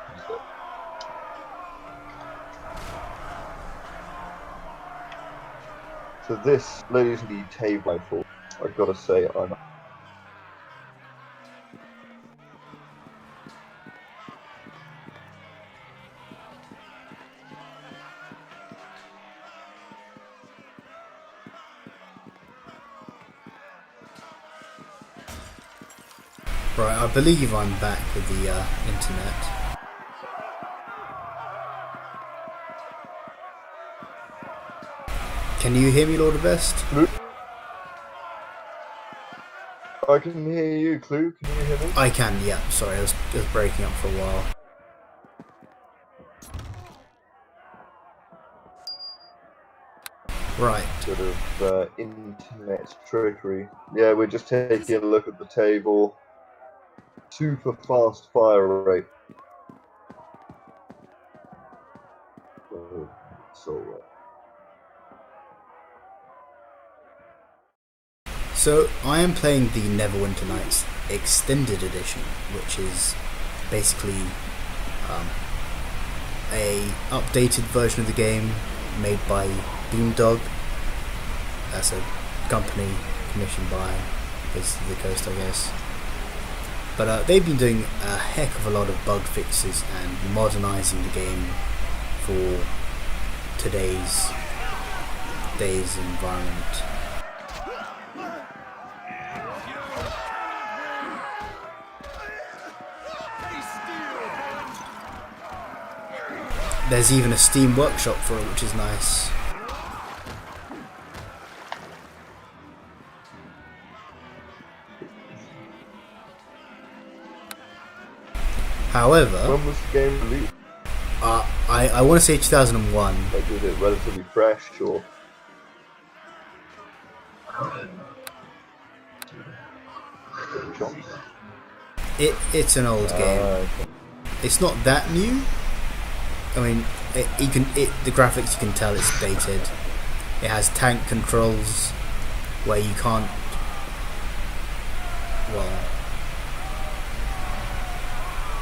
So this, ladies and gentlemen, table rifle, I've got to say, I'm Right, I believe I'm back with the internet. Can you hear me, Lord of Best? I can hear you, Clue. Can you hear me? I can, yeah. Sorry, it was breaking up for a while. Right. Sort of internet trickery. Yeah, we're just taking a look at the table. Super fast fire rate. Oh, so So, I am playing the Neverwinter Nights Extended Edition, which is basically a updated version of the game made by Beamdog. That's a company commissioned by Wizards of the Coast, I guess. But they've been doing a heck of a lot of bug fixes and modernising the game for today's environment. There's even a Steam workshop for it, which is nice. However, when was the game released? I want to say 2001. Like, was it relatively fresh or? It's an old game. Okay. It's not that new. I mean, the graphics, you can tell it's dated. It has tank controls where you can't. Well,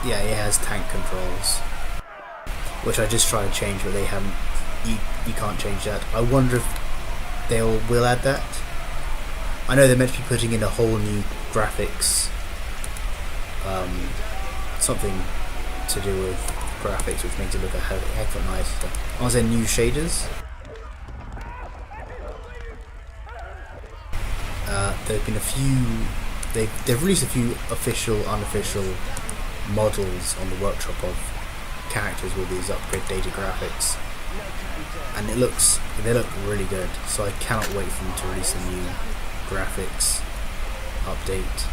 yeah, it has tank controls, which I just tried to change, but they haven't. You can't change that. I wonder if they will add that. I know they're meant to be putting in a whole new graphics, something to do with graphics, which makes it look a heck of a nicer. Are there new shaders? There've been a few. They've released a few official, unofficial models on the workshop of characters with these updated graphics, and they look really good. So I cannot wait for them to release a new graphics update.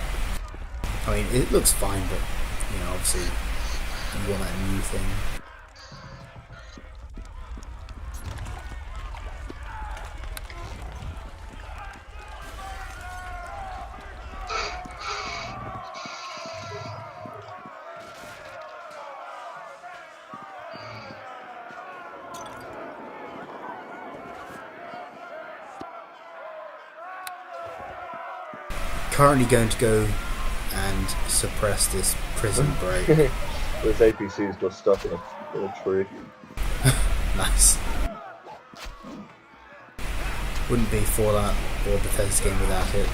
I mean, it looks fine, but obviously you want that new thing. Currently going to go and suppress this prison break. Those APCs got stuck in a tree. Nice. Wouldn't be Fallout or Bethesda game without it.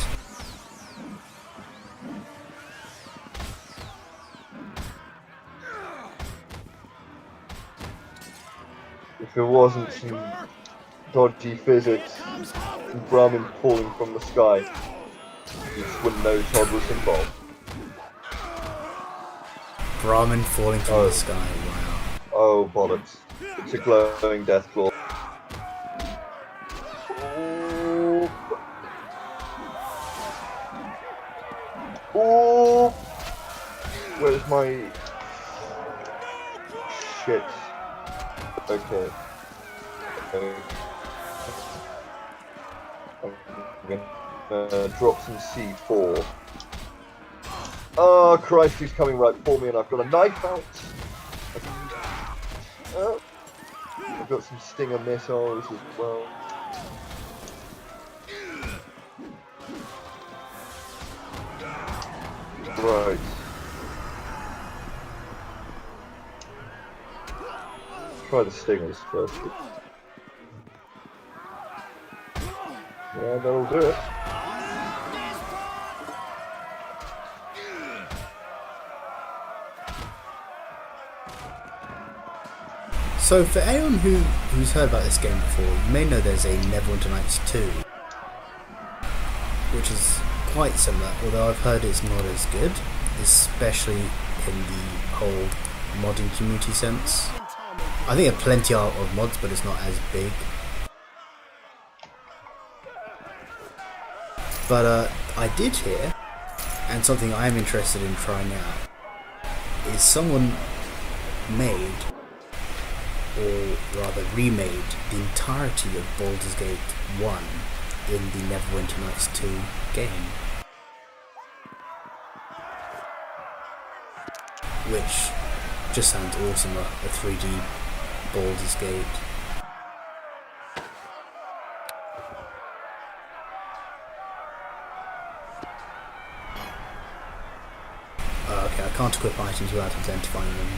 If it wasn't some dodgy physics and Brahmin falling from the sky, you just wouldn't know Todd was involved. Brahmin falling from the sky, wow. Oh, bollocks. It's a glowing death claw. Oh! Where's my... Shit. Okay. I'm gonna drop some C4. Oh Christ, he's coming right for me and I've got a knife out. I've got some Stinger missiles as well. Right. Try the Stingers first. Yeah, that'll do it. So for anyone who's heard about this game before, you may know there's a Neverwinter Nights 2, which is quite similar, although I've heard it's not as good. especially in the whole modding community sense. I think there are plenty of mods, but it's not as big. But I did hear, and something I'm interested in trying out, is someone made, or rather remade, the entirety of Baldur's Gate 1 in the Neverwinter Nights 2 game. Which just sounds awesome, a 3D Baldur's Gate. Okay, I can't equip items without identifying them.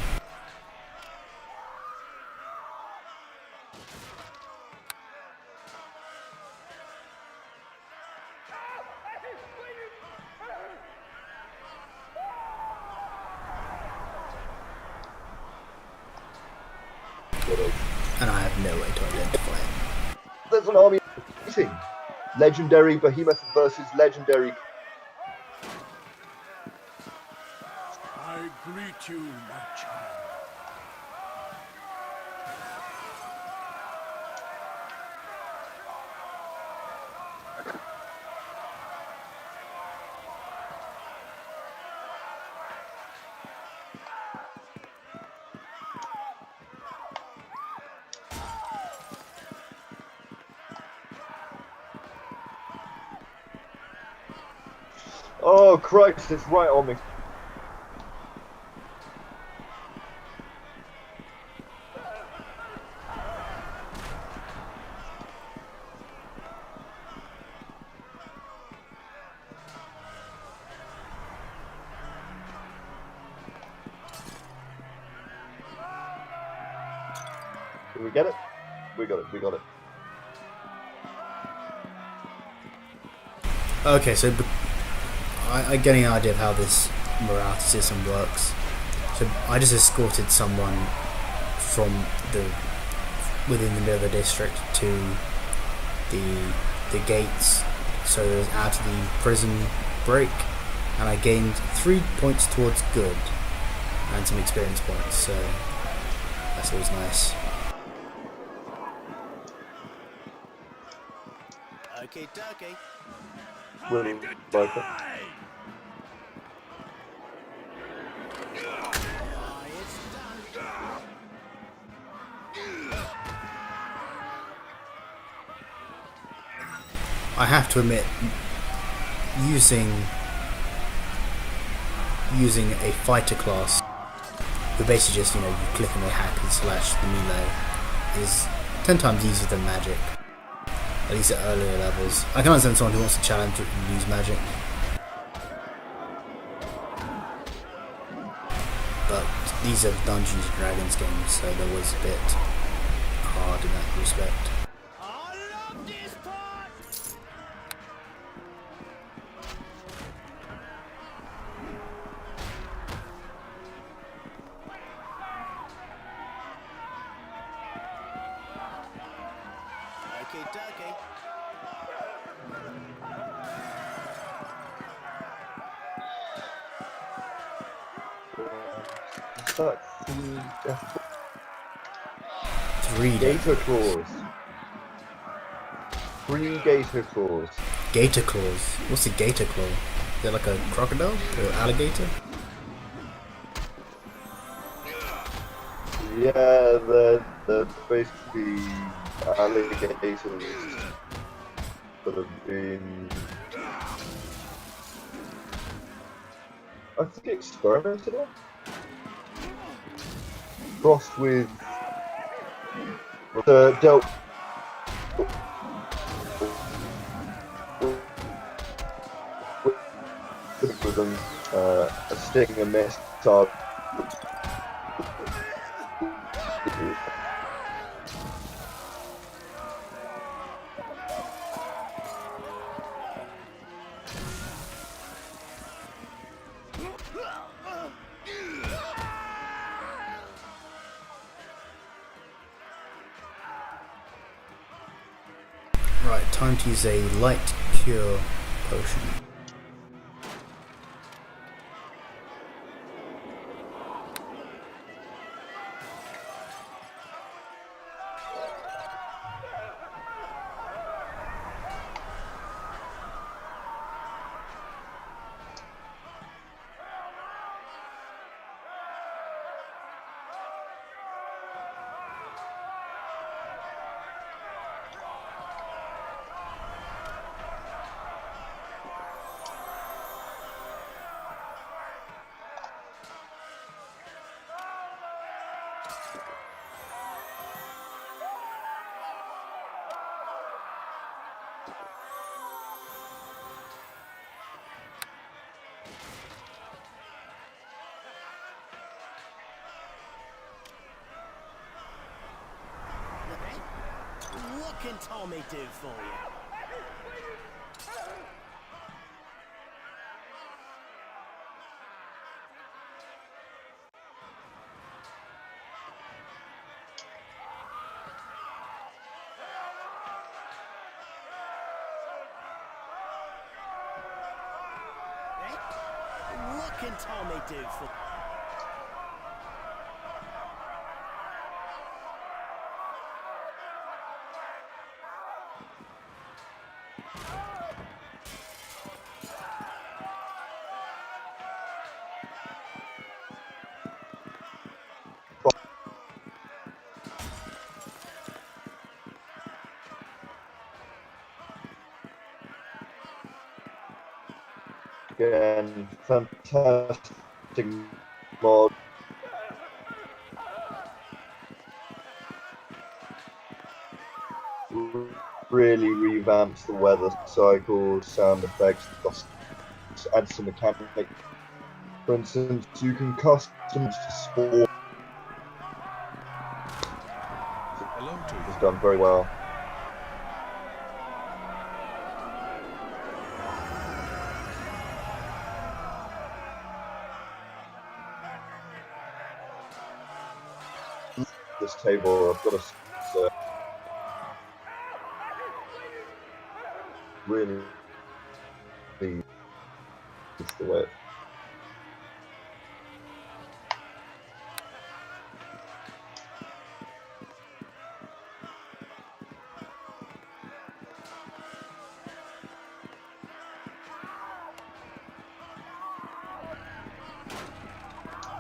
And I have no way to identify it. There's an army meeting. Legendary Behemoth versus Legendary. I greet you, my child. Oh Christ, it's right on me. Did we get it? We got it, we got it. Okay, so I'm getting an idea of how this morality system works. So I just escorted someone from within the Nether district to the gates, so it was out of the prison break, and I gained 3 points towards good and some experience points, so that's always nice. Okay, dokie. William Barker. I have to admit, using a fighter class, who basically just, you click on the hack and slash the melee, is 10 times easier than magic. At least at earlier levels. I can understand someone who wants to challenge and use magic, but these are Dungeons and Dragons games, so they're always a bit hard in that respect. I love this part! Okay, dokie. Three Gator claws. 3 gator claws. Gator claws. What's a gator claw? Is it like a crocodile or alligator? Yeah, they're basically alligators that have been, I think, experimented on. Crossed with dealt with them, a sting, a miss, Right, time to use a light cure potion. What can Tommy do for you? What can Tommy do for you? Again, fantastic mod. Really revamps the weather cycle, sound effects, adds some mechanic. For instance, you can customize spawn. Hello to you. It's done very well. This table, I've got to say, really it's the way.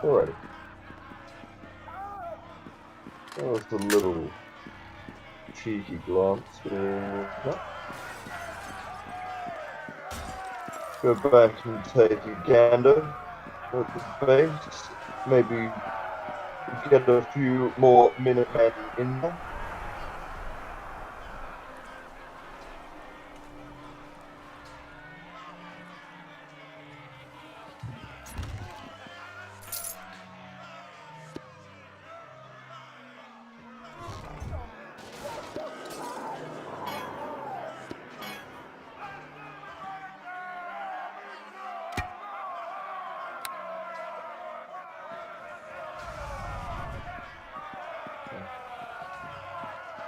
Alrighty. That was a little cheeky glance. Go back and take a gander at the base. Maybe get a few more Minutemen in there.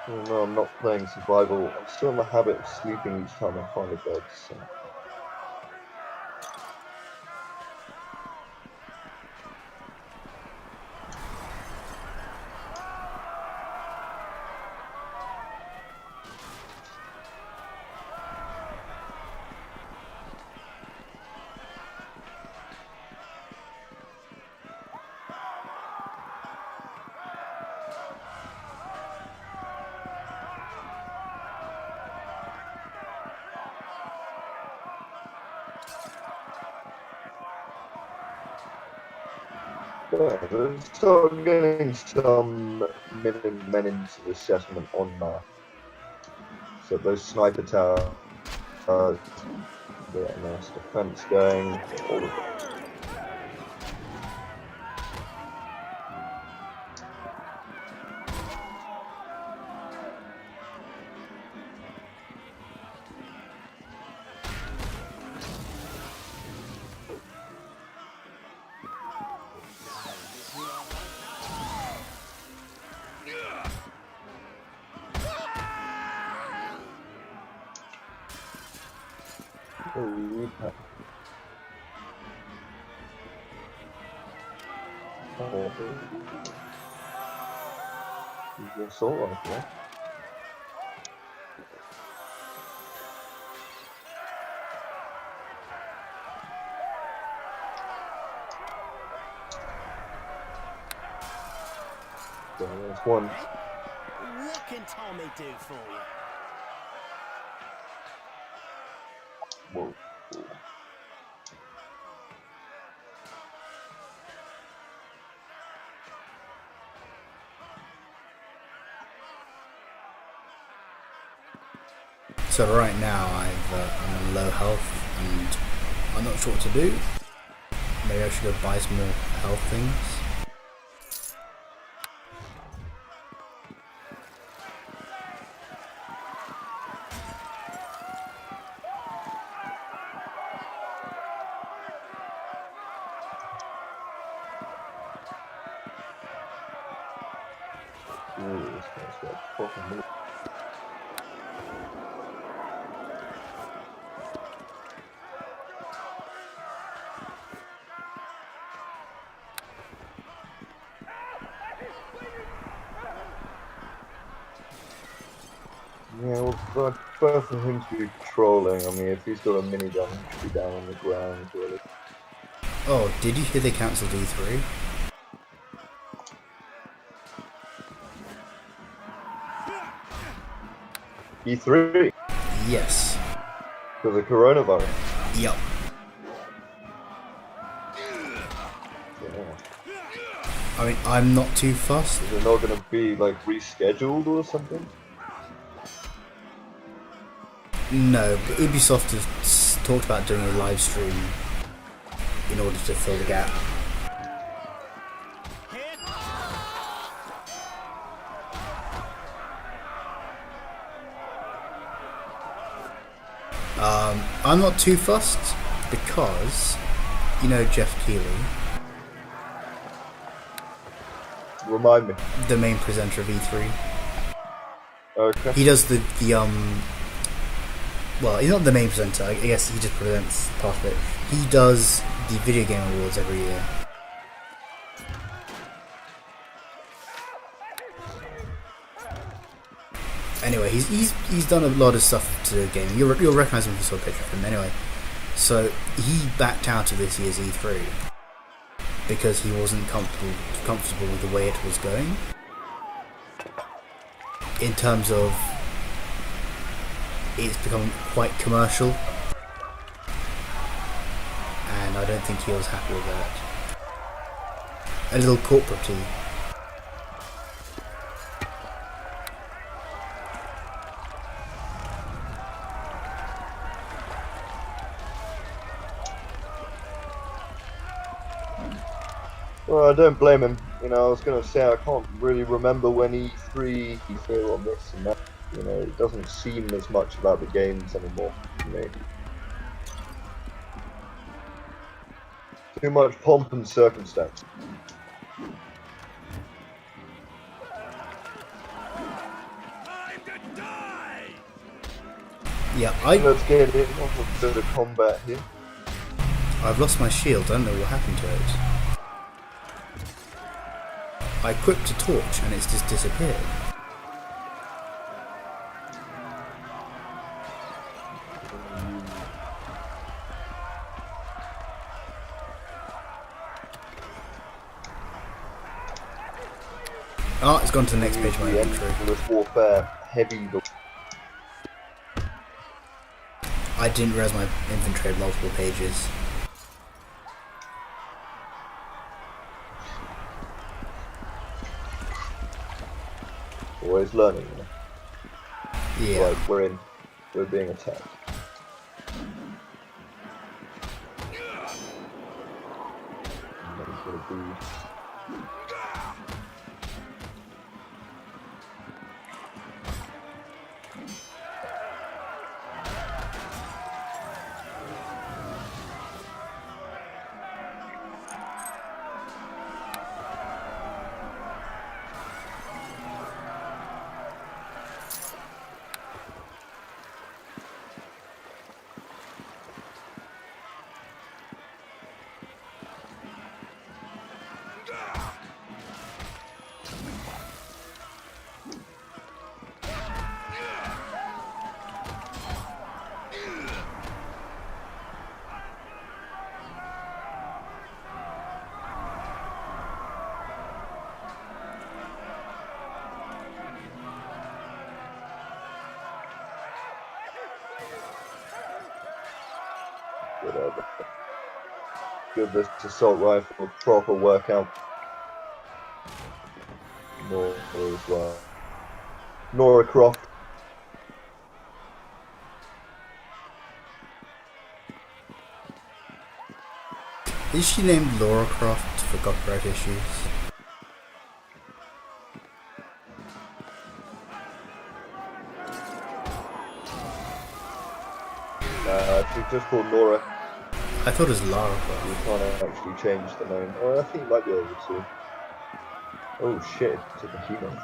Even though I'm not playing survival, I'm still in the habit of sleeping each time I find a bed, so. Yeah, there's start getting some men into the settlement en masse. So those sniper towers, get a nice defense going, all of it. Your assault rifle. So there's one. What can Tommy do for you? Whoa. So right now I'm on low health and I'm not sure what to do. Maybe I should go buy some more health things. Ooh, this guy's got fucking move. Yeah, well, both of him to be trolling. I mean, if he's got a minigun, he should be down on the ground, really. Oh, did you hear they cancelled E3? E3 Yes. for the coronavirus. Yup. Yeah. I mean, I'm not too fussed. Is it not going to be like rescheduled or something? No, but Ubisoft has talked about doing a live stream in order to fill the gap. I'm not too fussed because, you know, Jeff Keighley, Remind me. the main presenter of E3. Okay. He does well, he's not the main presenter, I guess he just presents part of it. He does the Video Game Awards every year. Anyway, he's done a lot of stuff to the game. You'll recognise him if you saw a picture of him anyway. So he backed out of this year's E3 because he wasn't comfortable with the way it was going. In terms of it's become quite commercial, and I don't think he was happy with that. A little corporate-y. Well, I don't blame him. You know, I was going to say I can't really remember when E3 he feel on this and that. You know, it doesn't seem as much about the games anymore to me. Too much pomp and circumstance. Yeah, Let's get in on a bit of combat here. I've lost my shield. I don't know what happened to it. I equipped a torch and it's just disappeared. Oh, it's gone to the next page of my inventory. Endless warfare, heavy. I didn't realise my inventory had multiple pages. Always learning. You know? Yeah. Like we're being attacked. And he's gonna be. Whatever. Give this assault rifle a proper workout. Nora as well. Nora Croft. Is she named Laura Croft for copyright issues? She's just called Nora. I thought it was Lara Croft. You can't actually change the name. Oh, I think you might be able to. Oh shit, it's a behemoth.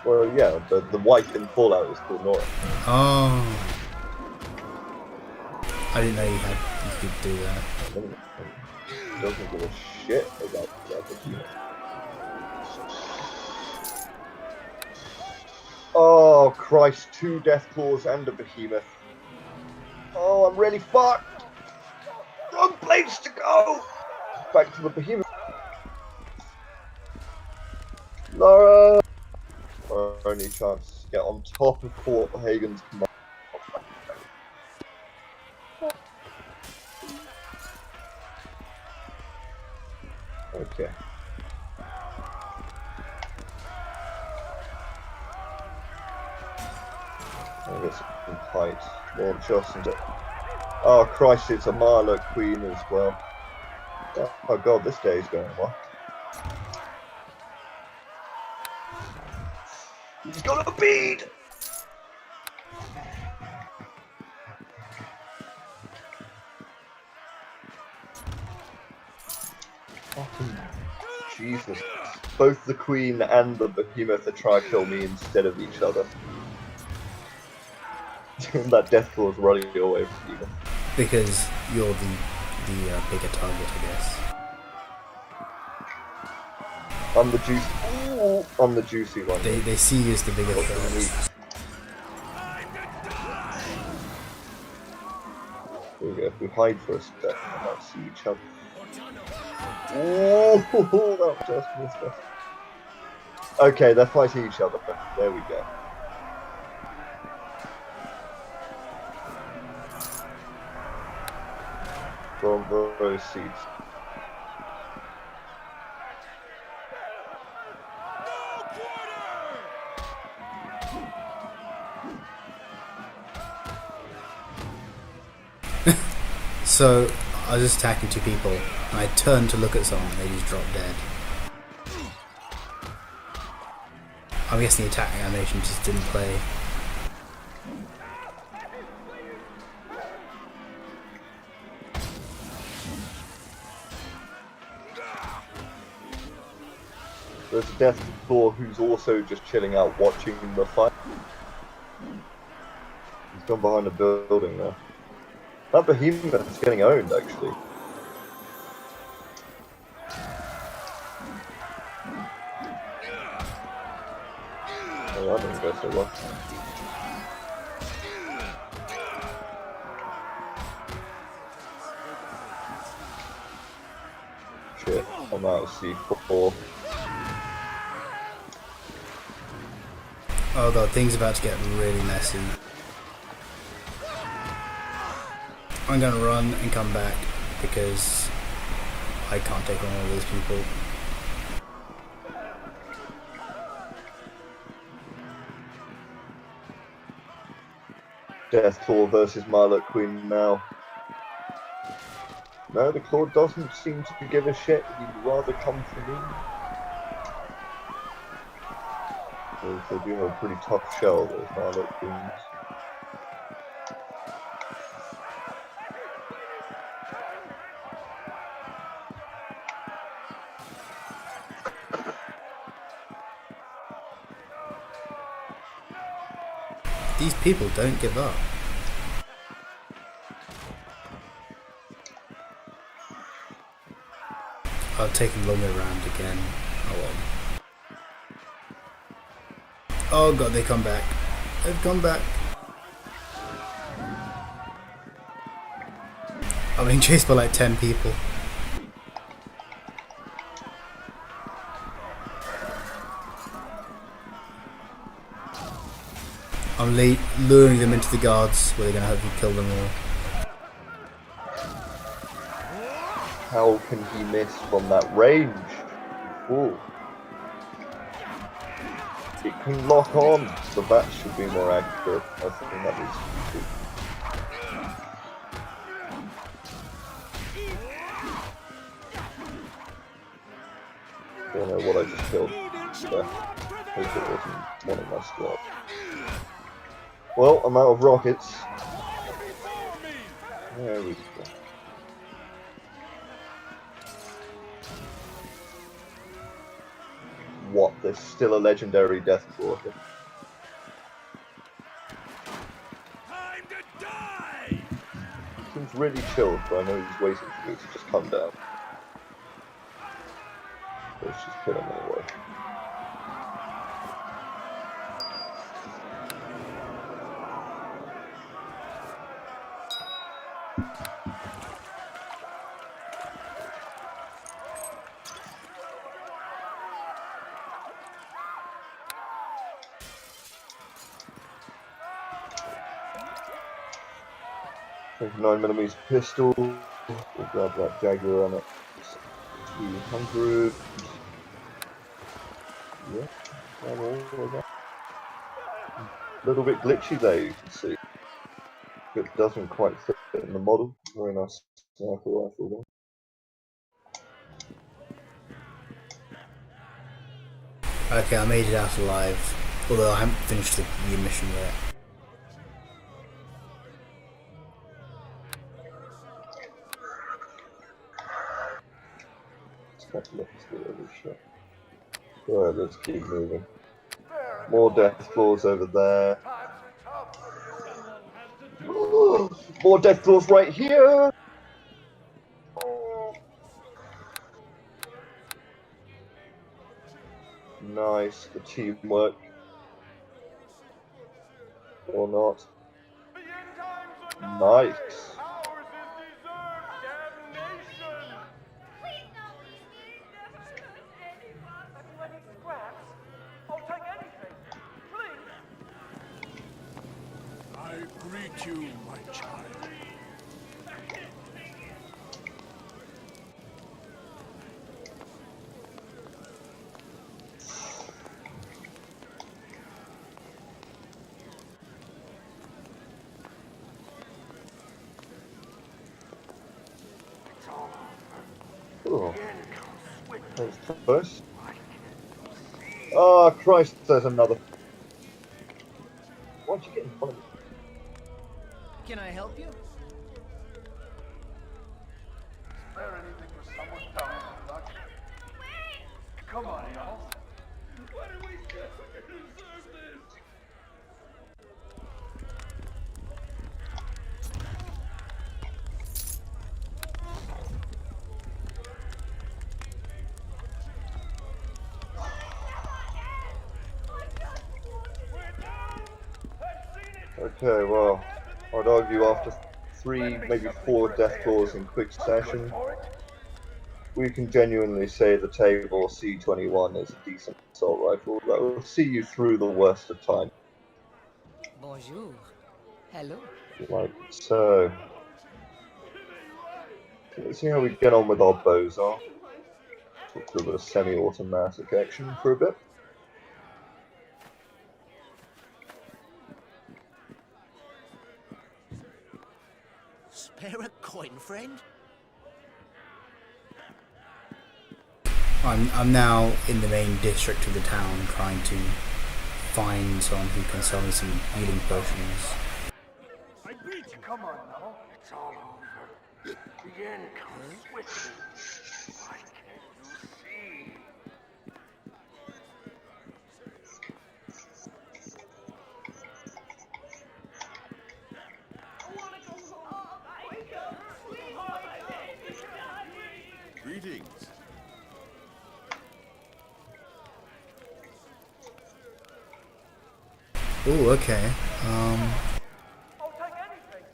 Well, yeah, the wife in Fallout is called Nora. Oh. I didn't know you could do that. Doesn't give a shit about that behemoth. Oh Christ, 2 death claws and a behemoth. Oh, I'm really fucked. Wrong place to go. Back to the behemoth. Laura. Our only chance to get on top of Fort Hagen's command. Okay. I'll get some height. Launch us into. Oh Christ, it's a Marlow Queen as well. Oh god, this day is going well. He's got a bead! Fucking Jesus. Both the Queen and the Behemoth are trying to kill me instead of each other. That death claw is running away from you. Because you're the bigger target, I guess. I'm the juicy. Ooh, I'm the juicy one. They see you as the bigger threat. There we go. If we hide for a second, we might see each other. Oh, that just missed us. Okay, they're fighting each other. There we go. From those seats. So, I was just attacking 2 people, and I turned to look at someone, and they just dropped dead. I'm guessing the attack animation just didn't play. There's a death claw who's also just chilling out watching the fight. He's gone behind a building now. That behemoth is getting owned, actually. Oh, that didn't go so well. Shit, I'm out of C4. Oh god, things are about to get really messy. I'm gonna run and come back because I can't take on all these people. Death Claw versus Marlow Queen now. No, the Claw doesn't seem to give a shit. He'd rather come for me. They do have a pretty tough shell, those Marlow Queens. These people don't give up. I'll take them longer around again. Oh well. Oh god, they come back. They've come back. I'm being chased by like 10 people. I'm luring them into the guards where they're going to hopefully kill them all. How can he miss from that range? Ooh. It can lock on, so that should be more accurate. I think that is true. don't know what I just killed. Yeah. Hope it wasn't one of my squad. Well, I'm out of rockets. There we go. What? There's still a legendary death claw. Time to die! Seems really chilled, but I know he's waiting for me to just come down. Let's just kill him anyway. Take a 9mm pistol. We'll grab that Jaguar on it. 200. Yeah, I'm all of that. A little bit glitchy there, you can see. It doesn't quite fit in the model. Very nice sniper rifle there. Okay, I made it out alive, although I haven't finished the mission yet. Alright, let's keep moving. More death claws over there. More death claws right here! Nice, the teamwork. Or not. Nice. Ours is deserved damnation. Please don't leave me. Never hurt anyone. Have you any scraps? I'll take anything. Please. I greet you, my child. Oh, that's close. Oh, Christ, there's another. Why'd you get in front of me? Can I help you? Spare anything for someone down in luck. Come on, y'all. What do we do to deserve this? Okay, well, I'd argue after 3, maybe 4 death claws in quick session, we can genuinely say the Table C21 is a decent assault rifle that will see you through the worst of time. Bonjour. Hello. Like so. Let's see how we get on with our bows, are. Talk a bit of semi-automatic action for a bit. Spare a coin, friend? I'm now in the main district of the town trying to find someone who can sell me some healing potions. I greet you. Come on now. It's all over. The end comes swiftly. Why can't you see? Greetings. Oh, okay. I'll take anything.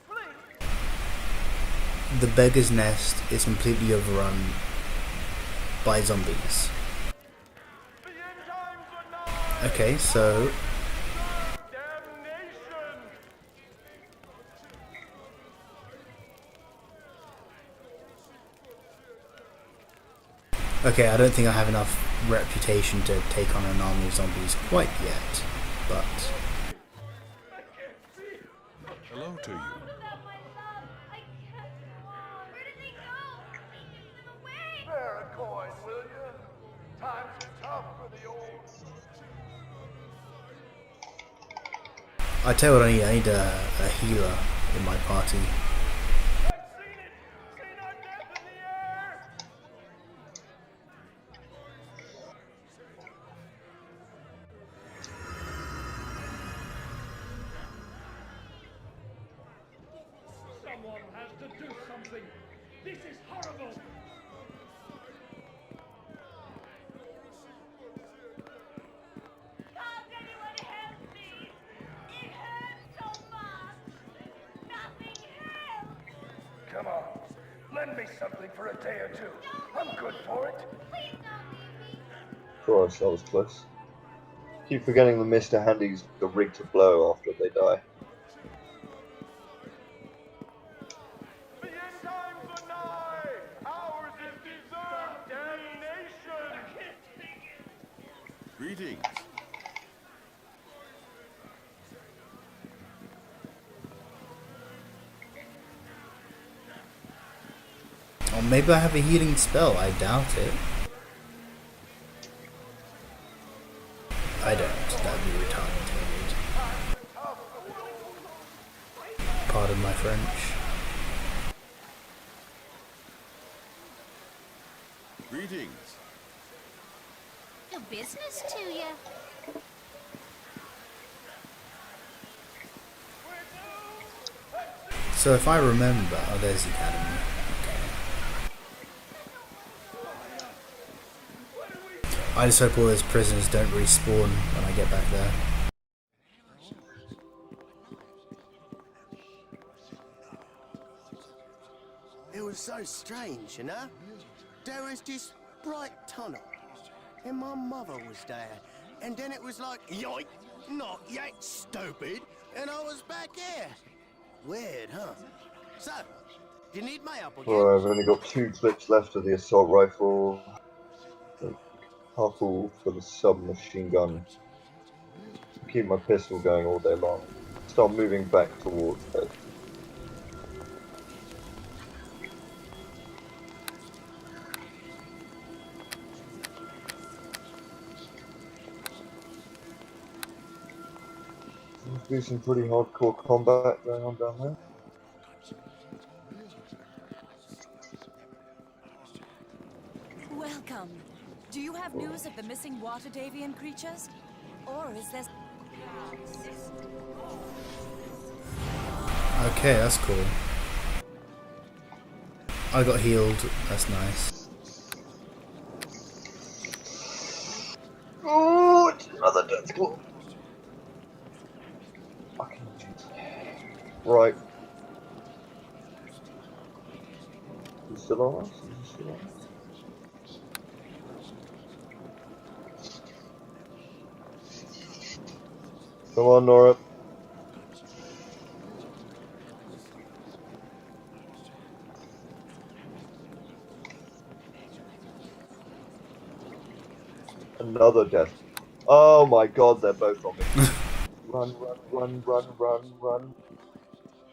Please. The Beggar's Nest is completely overrun by zombies. The end times are nigh. Okay, so Damnation. okay, I don't think I have enough reputation to take on an army of zombies quite yet, but Hello to you. Without my love, I can't go on. Where did they go? We took them away. Spare a coin, will you? I tell you what, I need a healer in my party. I've seen it! Seen our death in the air! Someone has to do something! This is horrible! Can't anyone help me? It hurts so much. Nothing helps. Come on, lend me something for a day or two. I'm good for it. Please don't leave me. Christ, that was close. Keep forgetting the Mr. Handy's the rig to blow after they die. The end times are nigh! Ours is deserved damnation! I can't take it! Greetings. Or maybe I have a healing spell. I doubt it. I don't. That'd be retarded. Pardon my French. Greetings. No business to you. So if I remember, oh, there's the academy. I just hope all those prisoners don't respawn when I get back there. It was so strange, you know? There was this bright tunnel, and my mother was there. And then it was like, yoink, not yet, stupid, and I was back here. Weird, huh? So, you need my help again? Alright, I've only got 2 clips left of the assault rifle. A couple for the submachine gun. Keep my pistol going all day long. Start moving back towards it. Must be some pretty hardcore combat going on down there. Welcome. Do you have news of the missing water Davian creatures? Or is there... Okay, that's cool. I got healed. That's nice. Oh, it's another death claw. Fucking Jesus. Right. He's still on us? Is he still on us? Come on, Nora. Another death. Oh my god, they're both on me. Run, run, run, run, run, run.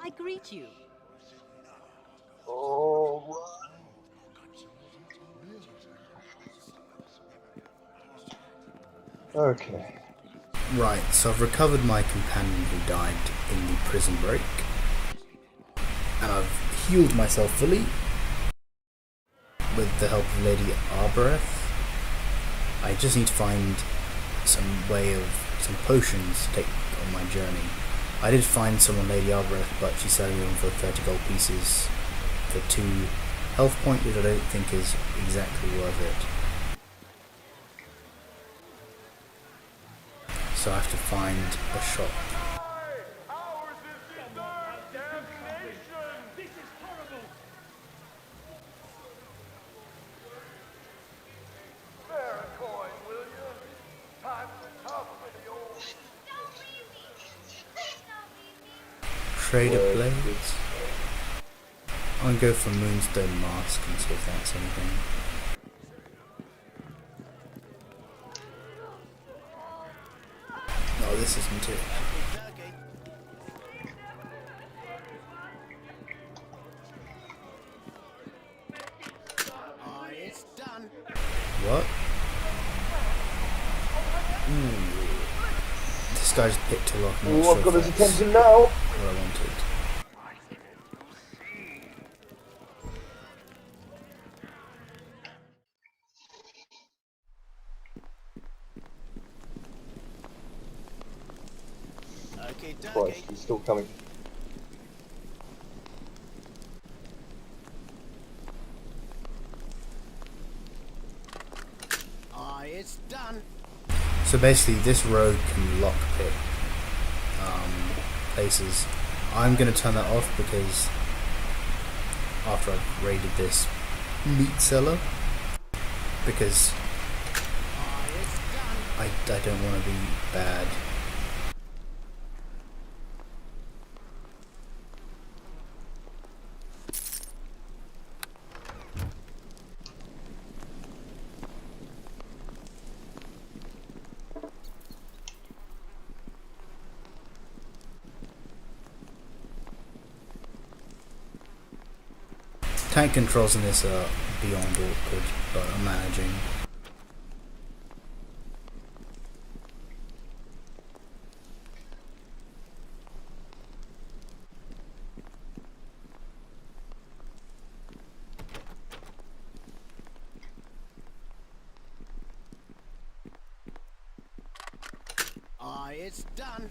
I greet you. Oh, run. Okay. Right, so I've recovered my companion who died in the prison break. And I've healed myself fully with the help of Lady Arboreth. I just need to find some potions to take on my journey. I did find someone, Lady Arboreth, but she's selling them for 30 gold pieces for 2 health points, which I don't think is exactly worth it. So I have to find a shop. Ours is deserved damnation! This is horrible! Spare a coin, will you? Times are tough for the old. Don't leave me. Please don't leave me. Trader blades. I'm gonna go for Moonstone Mask and see if that's anything. No, this isn't it. Oh, it's done. What? Ooh. This This guy just picked a lock. I'm not Oh, I've sure got if his that's attention now. what I wanted. Okay, Christ, he's still coming. It's done. So basically, this rogue can lockpick places. I'm going to turn that off because after I've raided this meat cellar, because I don't want to be bad. Tank controls in this are beyond awkward, but I'm managing. It's done.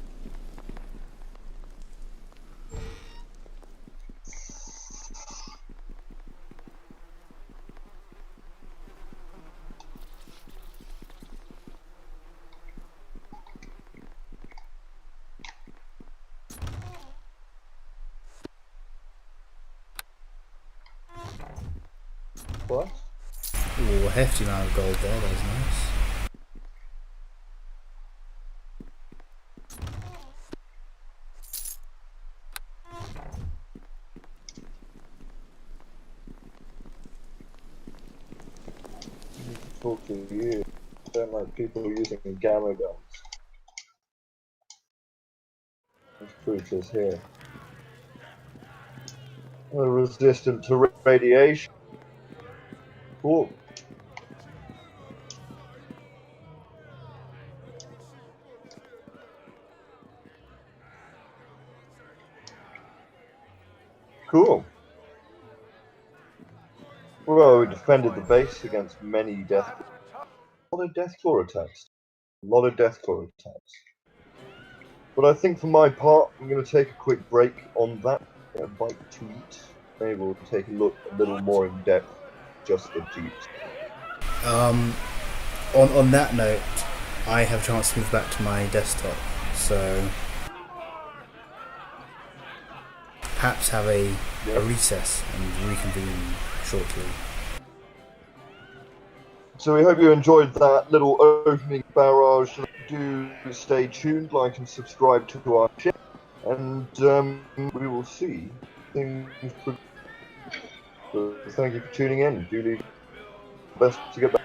What? Ooh, a hefty amount of gold there, that was nice. Talk to you. Don't like people using gamma guns. There's creatures here. They're resistant to radiation. Cool. Cool. Well, we defended the base against many death. A lot of deathcore attacks. A lot of deathcore attacks. But I think for my part, I'm going to take a quick break on that. Get a bite to eat. Maybe we'll take a look a little more in depth. Just the jeeps. On that note, I have a chance to move back to my desktop, so perhaps have a recess and reconvene shortly. So we hope you enjoyed that little opening barrage. Do stay tuned, like and subscribe to our channel, and we will see things. So thank you for tuning in. Do leave best to get back.